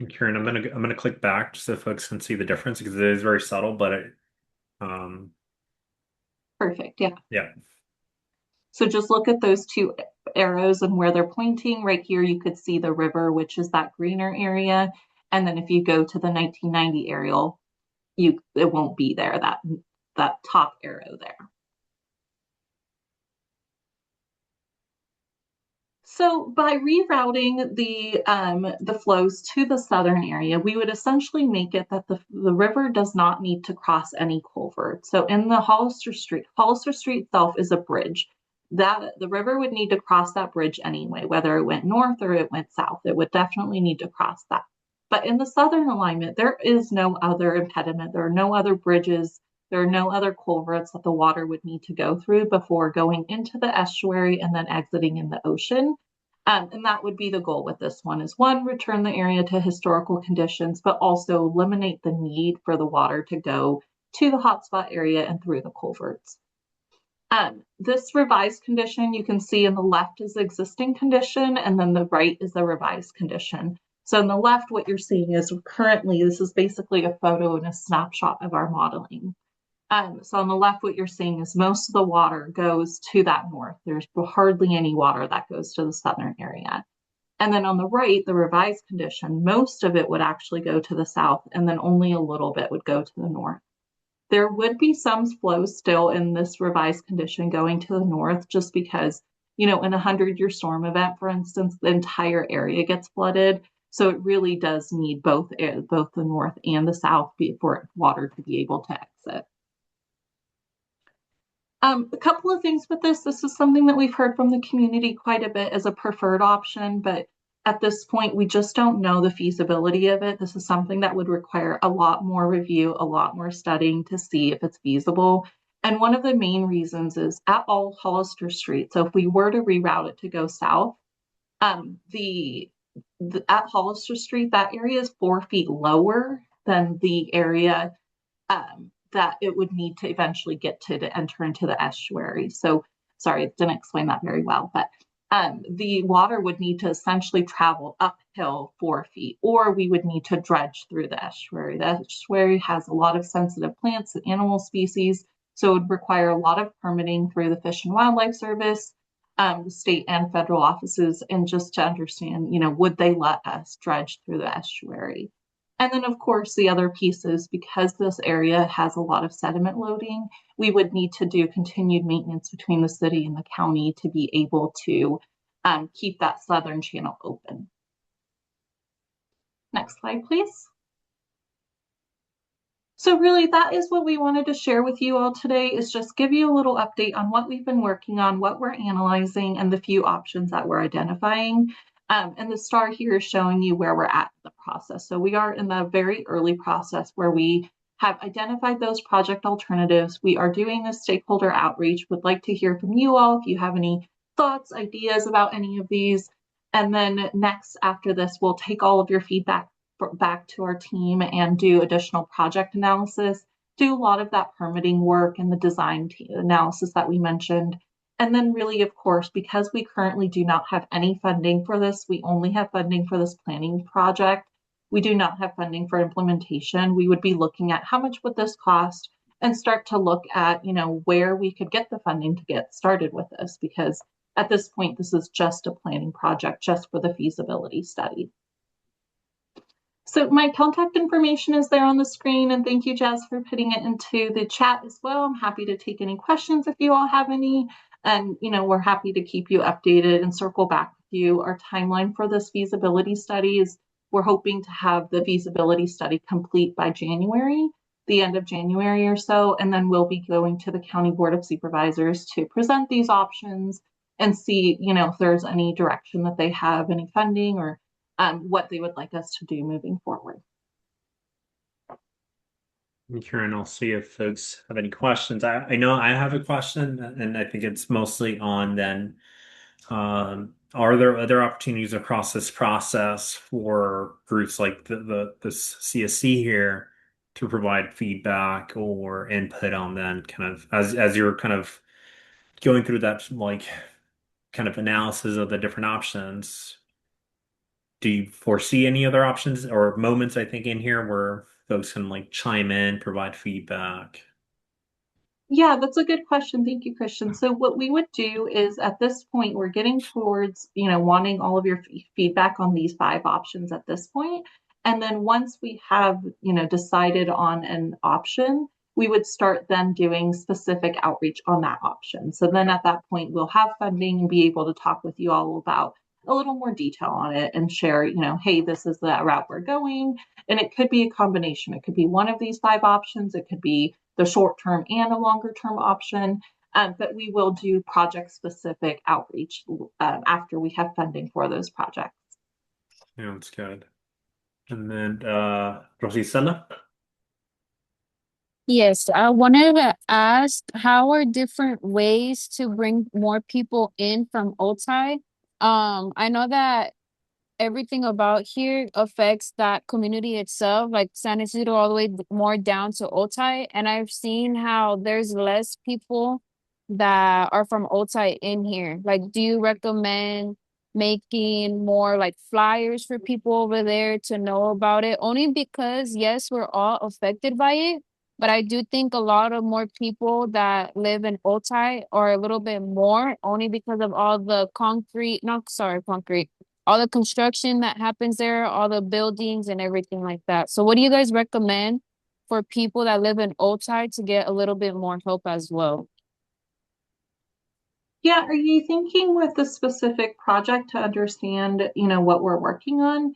Karen, I'm gonna click back just so folks can see the difference because it is very subtle, but Perfect, yeah. Yeah. So just look at those two arrows and where they're pointing. Right here, you could see the river, which is that greener area. And then if you go to the 1990 aerial, it won't be there, that top arrow there. So by rerouting the flows to the southern area, we would essentially make it that the river does not need to cross any culvert. So in the Hollister Street itself is a bridge. That the river would need to cross that bridge anyway, whether it went north or it went south. It would definitely need to cross that. But in the southern alignment, there is no other impediment. There are no other bridges. There are no other culverts that the water would need to go through before going into the estuary and then exiting in the ocean. And that would be the goal with this one is one, return the area to historical conditions, but also eliminate the need for the water to go to the hotspot area and through the culverts. This revised condition, you can see in the left is the existing condition, and then the right is the revised condition. So in the left, what you're seeing is currently, this is basically a photo and a snapshot of our modeling. So on the left, what you're seeing is most of the water goes to that north. There's hardly any water that goes to the southern area. And then on the right, the revised condition, most of it would actually go to the south, and then only a little bit would go to the north. There would be some flows still in this revised condition going to the north, just because, in a 100-year storm event, for instance, the entire area gets flooded. So it really does need both the north and the south for water to be able to exit. A couple of things with this. This is something that we've heard from the community quite a bit as a preferred option, but at this point, we just don't know the feasibility of it. This is something that would require a lot more review, a lot more studying to see if it's feasible. And one of the main reasons is at all Hollister Street. So if we were to reroute it to go south, at Hollister Street, that area is 4 feet lower than the area that it would need to eventually get to enter into the estuary. So sorry, I didn't explain that very well, but the water would need to essentially travel uphill 4 feet, or we would need to dredge through the estuary. The estuary has a lot of sensitive plants and animal species, so it would require a lot of permitting through the Fish and Wildlife Service, state and federal offices, and just to understand, would they let us dredge through the estuary? And then, of course, the other piece is because this area has a lot of sediment loading, we would need to do continued maintenance between the city and the county to be able to keep that southern channel open. Next slide, please. So really, that is what we wanted to share with you all today, is just give you a little update on what we've been working on, what we're analyzing, and the few options that we're identifying. And the star here is showing you where we're at in the process. So we are in the very early process where we have identified those project alternatives. We are doing a stakeholder outreach. Would like to hear from you all if you have any thoughts, ideas about any of these. And then next, after this, we'll take all of your feedback back to our team and do additional project analysis, do a lot of that permitting work and the design analysis that we mentioned. And then really, of course, because we currently do not have any funding for this, we only have funding for this planning project. We do not have funding for implementation. We would be looking at how much would this cost and start to look at, where we could get the funding to get started with this, because at this point, this is just a planning project just for the feasibility study. So my contact information is there on the screen, and thank you, Jazz, for putting it into the chat as well. I'm happy to take any questions if you all have any, and we're happy to keep you updated and circle back with you. Our timeline for this feasibility study is we're hoping to have the feasibility study complete by January, the end of January or so, and then we'll be going to the County Board of Supervisors to present these options and see, if there's any direction that they have, any funding or what they would like us to do moving forward. Karen, I'll see if folks have any questions. I know I have a question, and I think it's mostly on then, are there other opportunities across this process for groups like this CSC here to provide feedback or input on then kind of as you're kind of going through that like kind of analysis of the different options, do you foresee any other options or moments, I think, in here where folks can like chime in, provide feedback? Yeah, that's a good question. Thank you, Christian. So what we would do is at this point, we're getting towards, wanting all of your feedback on these 5 options at this point. And then once we have, decided on an option, we would start then doing specific outreach on that option. So then at that point, we'll have funding and be able to talk with you all about a little more detail on it and share, hey, this is the route we're going. And it could be a combination. It could be one of these 5 options. It could be the short term and a longer term option. But we will do project specific outreach after we have funding for those projects. Yeah, that's good. And then Rosicela? Yes, I wanted to ask, how are different ways to bring more people in from Otai? I know that everything about here affects that community itself, like San Isidro all the way more down to Otai. And I've seen how there's less people that are from Otai in here. Like, do you recommend making more like flyers for people over there to know about it? Only because, yes, we're all affected by it, but I do think a lot of more people that live in Otai are a little bit more only because of all the concrete, all the construction that happens there, all the buildings and everything like that. So what do you guys recommend for people that live in Otai to get a little bit more help as well? Yeah, are you thinking with the specific project to understand, what we're working on?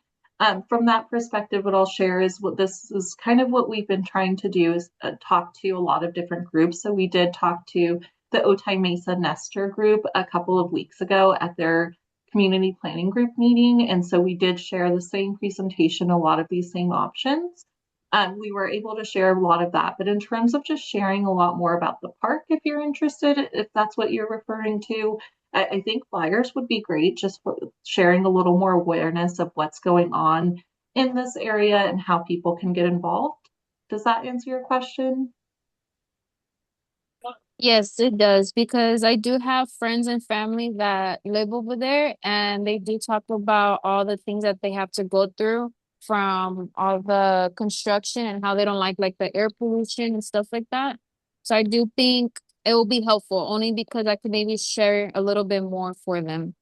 From that perspective, what I'll share is what this is kind of what we've been trying to do is talk to a lot of different groups. So we did talk to the Otay Mesa Nestor group a couple of weeks ago at their community planning group meeting. And so we did share the same presentation, a lot of these same options. We were able to share a lot of that. But in terms of just sharing a lot more about the park, if you're interested, if that's what you're referring to, I think flyers would be great just for sharing a little more awareness of what's going on in this area and how people can get involved. Does that answer your question? Yes, it does, because I do have friends and family that live over there, and they do talk about all the things that they have to go through from all the construction and how they don't like the air pollution and stuff like that. So I do think it will be helpful only because I could maybe share a little bit more for them.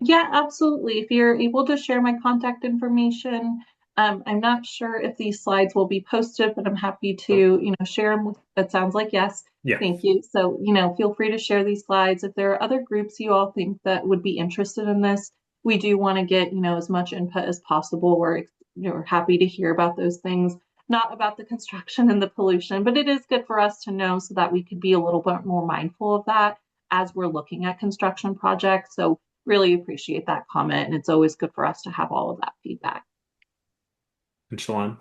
Yeah, absolutely. If you're able to share my contact information, I'm not sure if these slides will be posted, but I'm happy to, share them with, that sounds like yes. Yeah. Thank you. So, feel free to share these slides. If there are other groups you all think that would be interested in this, we do want to get, as much input as possible. We're happy to hear about those things, not about the construction and the pollution, but it is good for us to know so that we could be a little bit more mindful of that as we're looking at construction projects. So really appreciate that comment. And it's always good for us to have all of that feedback. And Shalon?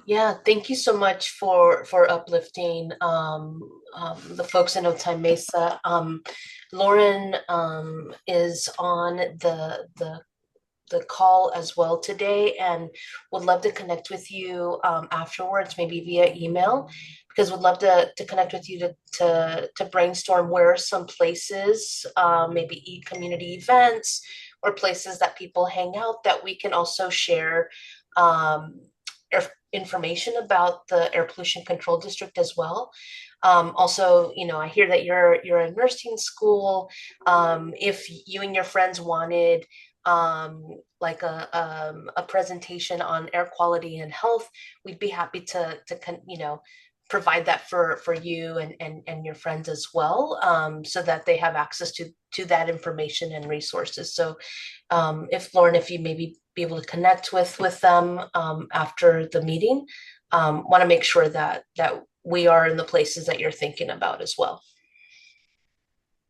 Yeah, thank you so much for uplifting the folks in Otay Mesa. Lauren is on the call as well today and would love to connect with you afterwards, maybe via email, because would love to connect with you to brainstorm where are some places, maybe community events or places that people hang out that we can also share information about the air pollution control district as well. Also, I hear that you're a nursing school. If you and your friends wanted like a presentation on air quality and health, we'd be happy to provide that for you and your friends as well, so that they have access to that information and resources. So if Lauren, if you maybe be able to connect with them after the meeting, want to make sure that we are in the places that you're thinking about as well.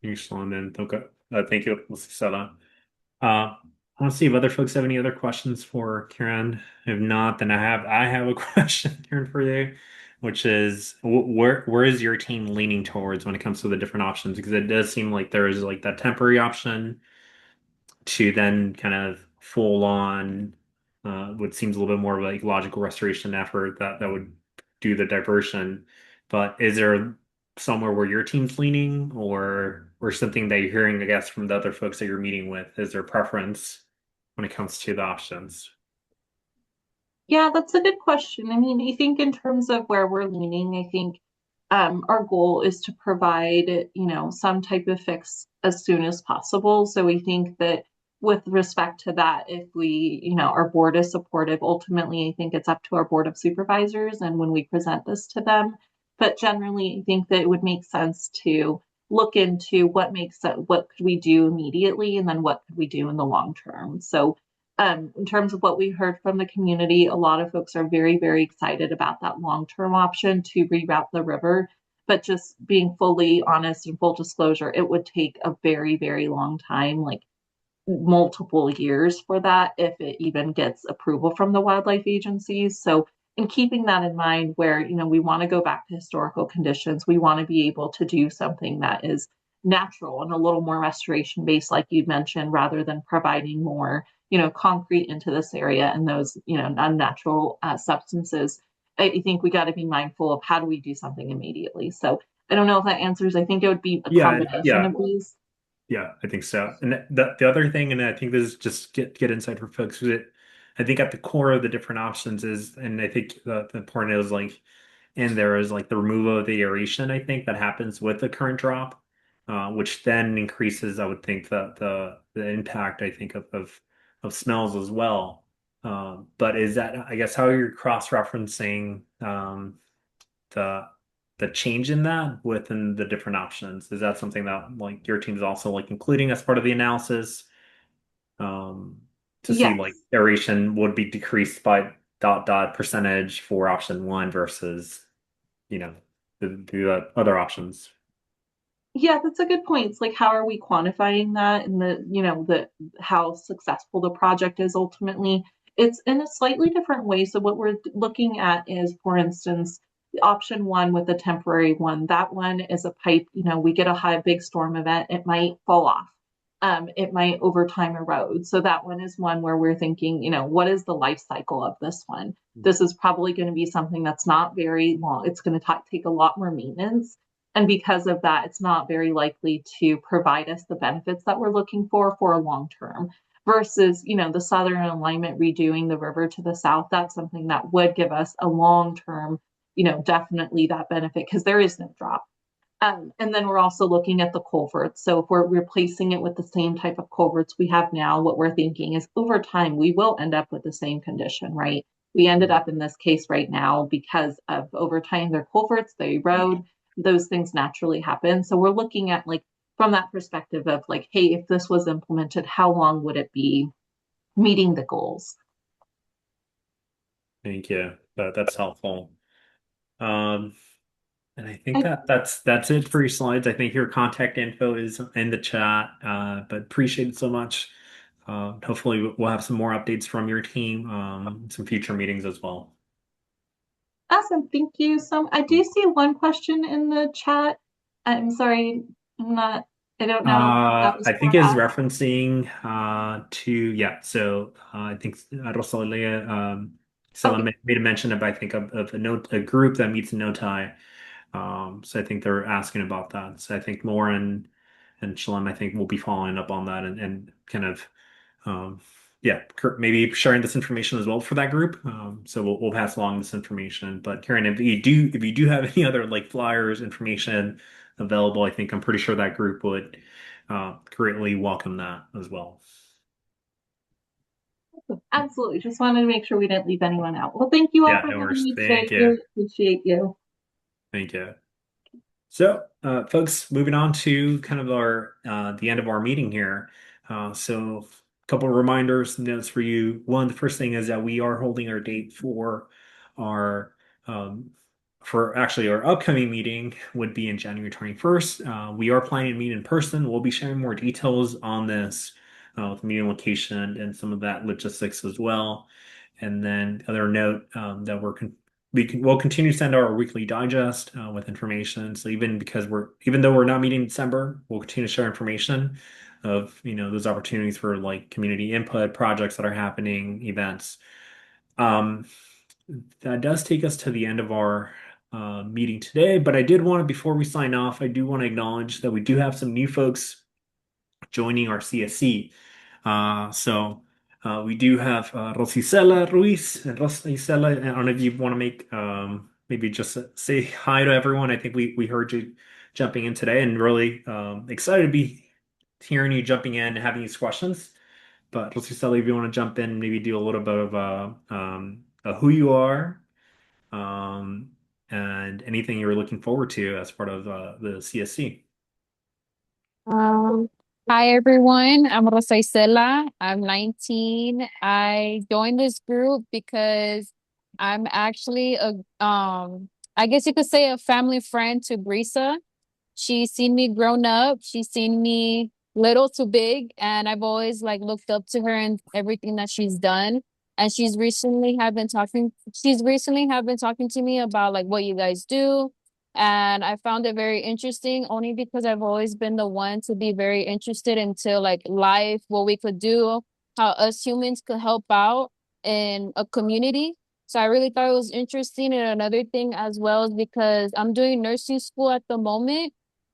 Excellent. And okay. Thank you, Sarah. I want to see if other folks have any other questions for Karen. If not, then I have a question, Karen, for you, which is where is your team leaning towards when it comes to the different options? Because it does seem like there is like that temporary option to then kind of full on what seems a little bit more like logical restoration effort that would do the diversion. But is there somewhere where your team's leaning, or something that you're hearing, I guess, from the other folks that you're meeting with? Is there preference when it comes to the options? Yeah, that's a good question. I mean, I think in terms of where we're leaning, I think our goal is to provide, some type of fix as soon as possible. So we think that with respect to that, if our board is supportive, ultimately, I think it's up to our board of supervisors and when we present this to them. But generally, I think that it would make sense to look into what could we do immediately, and then what could we do in the long term. So in terms of what we heard from the community, a lot of folks are very, very excited about that long-term option to reroute the river. But just being fully honest and full disclosure, it would take a very, very long time, like multiple years for that, if it even gets approval from the wildlife agencies. So in keeping that in mind, where we want to go back to historical conditions, we want to be able to do something that is natural and a little more restoration based, like you mentioned, rather than providing more concrete into this area and those unnatural substances. I think we got to be mindful of how do we do something immediately. So I don't know if that answers. I think it would be a combination of these. Yeah, I think so. And the other thing, and I think this is just get insight for folks, because I think at the core of the different options is, and I think the important is like, and there is like the removal of the aeration, I think, that happens with the current drop, which then increases, I would think, the impact, I think, of smells as well. But is that, I guess, how you're cross-referencing the change in that within the different options? Is that something that like your team's also like including as part of the analysis? To see Yes. like aeration would be decreased by dot percentage for option one versus, the other options. Yeah, that's a good point. It's like, how are we quantifying that, and the how successful the project is ultimately? It's in a slightly different way. So what we're looking at is, for instance, option one with the temporary one. That one is a pipe. We get a big storm event, it might fall off. It might over time erode. So that one is one where we're thinking, what is the life cycle of this one? This is probably going to be something that's not very long. It's going to take a lot more maintenance. And because of that, it's not very likely to provide us the benefits that we're looking for a long term. Versus, the southern alignment, redoing the river to the south, that's something that would give us a long term, definitely that benefit, because there is no drop. And then we're also looking at the culverts. So if we're replacing it with the same type of culverts we have now, what we're thinking is over time, we will end up with the same condition, right? We ended up in this case right now because of over time, their culverts, they erode, those things naturally happen. So we're looking at like, from that perspective of like, hey, if this was implemented, how long would it be meeting the goals? Thank you. That's helpful. And I think that's it for your slides. I think your contact info is in the chat, but appreciate it so much. Hopefully we'll have some more updates from your team, some future meetings as well. Awesome, thank you. I do see one question in the chat. I'm sorry, I don't know. I think is referencing so I think Rosalia made a mention of, I think, of a group that meets in Notai. So I think they're asking about that. So I think Lauren and Shalem, I think, will be following up on that and kind of maybe sharing this information as well for that group. So we'll pass along this information. But Karen, if you do have any other like flyers, information available, I think I'm pretty sure that group would greatly welcome that as well. Absolutely. Just wanted to make sure we didn't leave anyone out. Well, thank you all for having me today. Really appreciate you. Thank you. So, folks, moving on to kind of our the end of our meeting here. So a couple of reminders, notes for you. One, the first thing is that we are holding our date for our our upcoming meeting would be in January 21st. We are planning to meet in person. We'll be sharing more details on this with meeting location and some of that logistics as well. And then other note that we'll continue to send our weekly digest with information. So even though we're not meeting in December, we'll continue to share information of those opportunities for like community input, projects that are happening, events. That does take us to the end of our meeting today. But I did want to, before we sign off, I do want to acknowledge that we do have some new folks joining our CSC. We do have Rosicela Ruiz and Rosicela. I don't know if you want to make maybe just say hi to everyone. I think we heard you jumping in today, and really excited to be hearing you jumping in and having these questions. But Rosicela, if you want to jump in, maybe do a little bit of who you are, and anything you're looking forward to as part of the CSC. Um, Hi everyone, I'm Rosa Isela. I'm 19. I joined this group because I'm actually I guess you could say a family friend to Brisa. She's seen me grown up. She's seen me little to big, and I've always like looked up to her and everything that she's done. And she's recently have been talking to me about like what you guys do. And I found it very interesting only because I've always been the one to be very interested into like life, what we could do, how us humans could help out in a community. So I really thought it was interesting. And another thing as well is because I'm doing nursing school at the moment.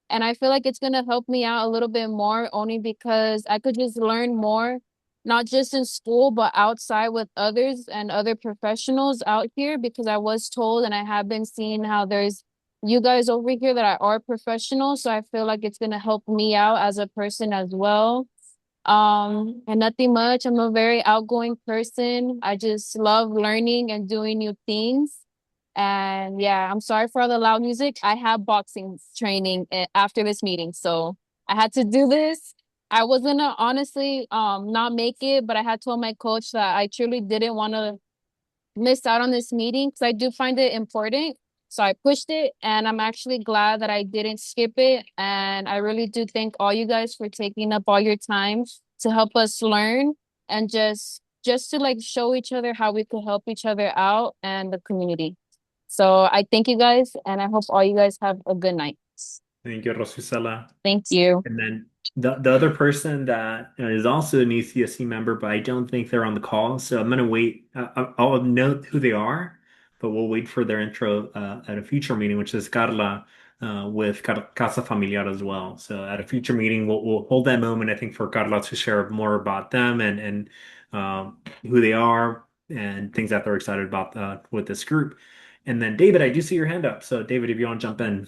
And I feel like it's going to help me out a little bit more only because I could just learn more, not just in school, but outside with others and other professionals out here. Because I was told and I have been seeing how there's you guys over here that are professionals. So I feel like it's going to help me out as a person as well. And nothing much. I'm a very outgoing person. I just love learning and doing new things. And yeah, I'm sorry for all the loud music. I have boxing training after this meeting, so I had to do this. I was gonna honestly not make it, but I had told my coach that I truly didn't want to miss out on this meeting because I do find it important. So I pushed it, and I'm actually glad that I didn't skip it. And I really do thank all you guys for taking up all your time to help us learn and just to like show each other how we could help each other out and the community. So I thank you guys, and I hope all you guys have a good night. Thank you, Rosicela. Thank you. And then the other person that is also an ECSC member, but I don't think they're on the call. So I'm going to wait. I'll note who they are, but we'll wait for their intro at a future meeting, which is Carla with Casa Familiar as well. So at a future meeting, we'll hold that moment, I think, for Carla to share more about them and who they are and things that they're excited about with this group. And then David, I do see your hand up. So David, if you want to jump in.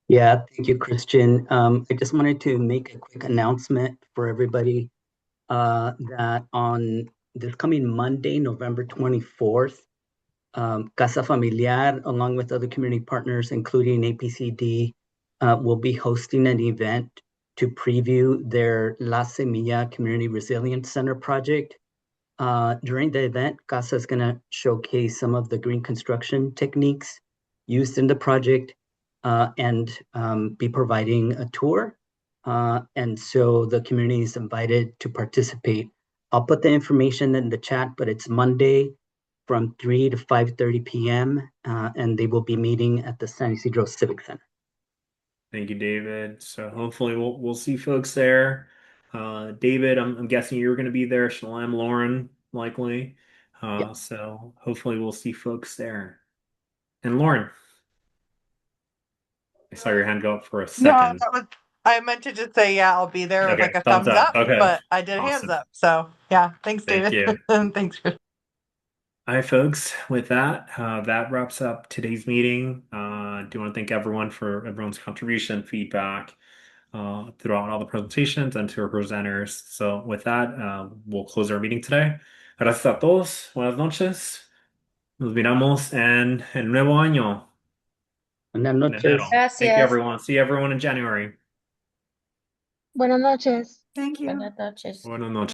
Yeah, thank you, Christian. I just wanted to make a quick announcement for everybody that on this coming Monday, November 24th, Casa Familiar, along with other community partners, including APCD, will be hosting an event to preview their La Semilla Community Resilience Center project. During the event, Casa is going to showcase some of the green construction techniques used in the project and be providing a tour. And so the community is invited to participate. I'll put the information in the chat, but it's Monday from 3 to 5:30 p.m. And they will be meeting at the San Isidro Civic Center. Thank you, David. So hopefully we'll see folks there. David, I'm guessing you're going to be there. Shalom, Lauren, likely. Yeah. So hopefully we'll see folks there. And Lauren, I saw your hand go up for a second. No, I meant to just say, yeah, I'll be there with Okay, like a thumbs up, Okay. but I did hands Awesome. up. So yeah, thanks, Thank David. Thanks, Chris. All right, folks. With that, that wraps up today's meeting. I do want to thank everyone for everyone's contribution, feedback throughout all the presentations and to our presenters. So with that, we'll close our meeting today. Gracias a todos. Buenas noches. Nos miramos en el nuevo año. Buenas En noches. enero. Thank you, Gracias. everyone. See everyone in January. Buenas noches. Thank you. Buenas noches. Buenas noches.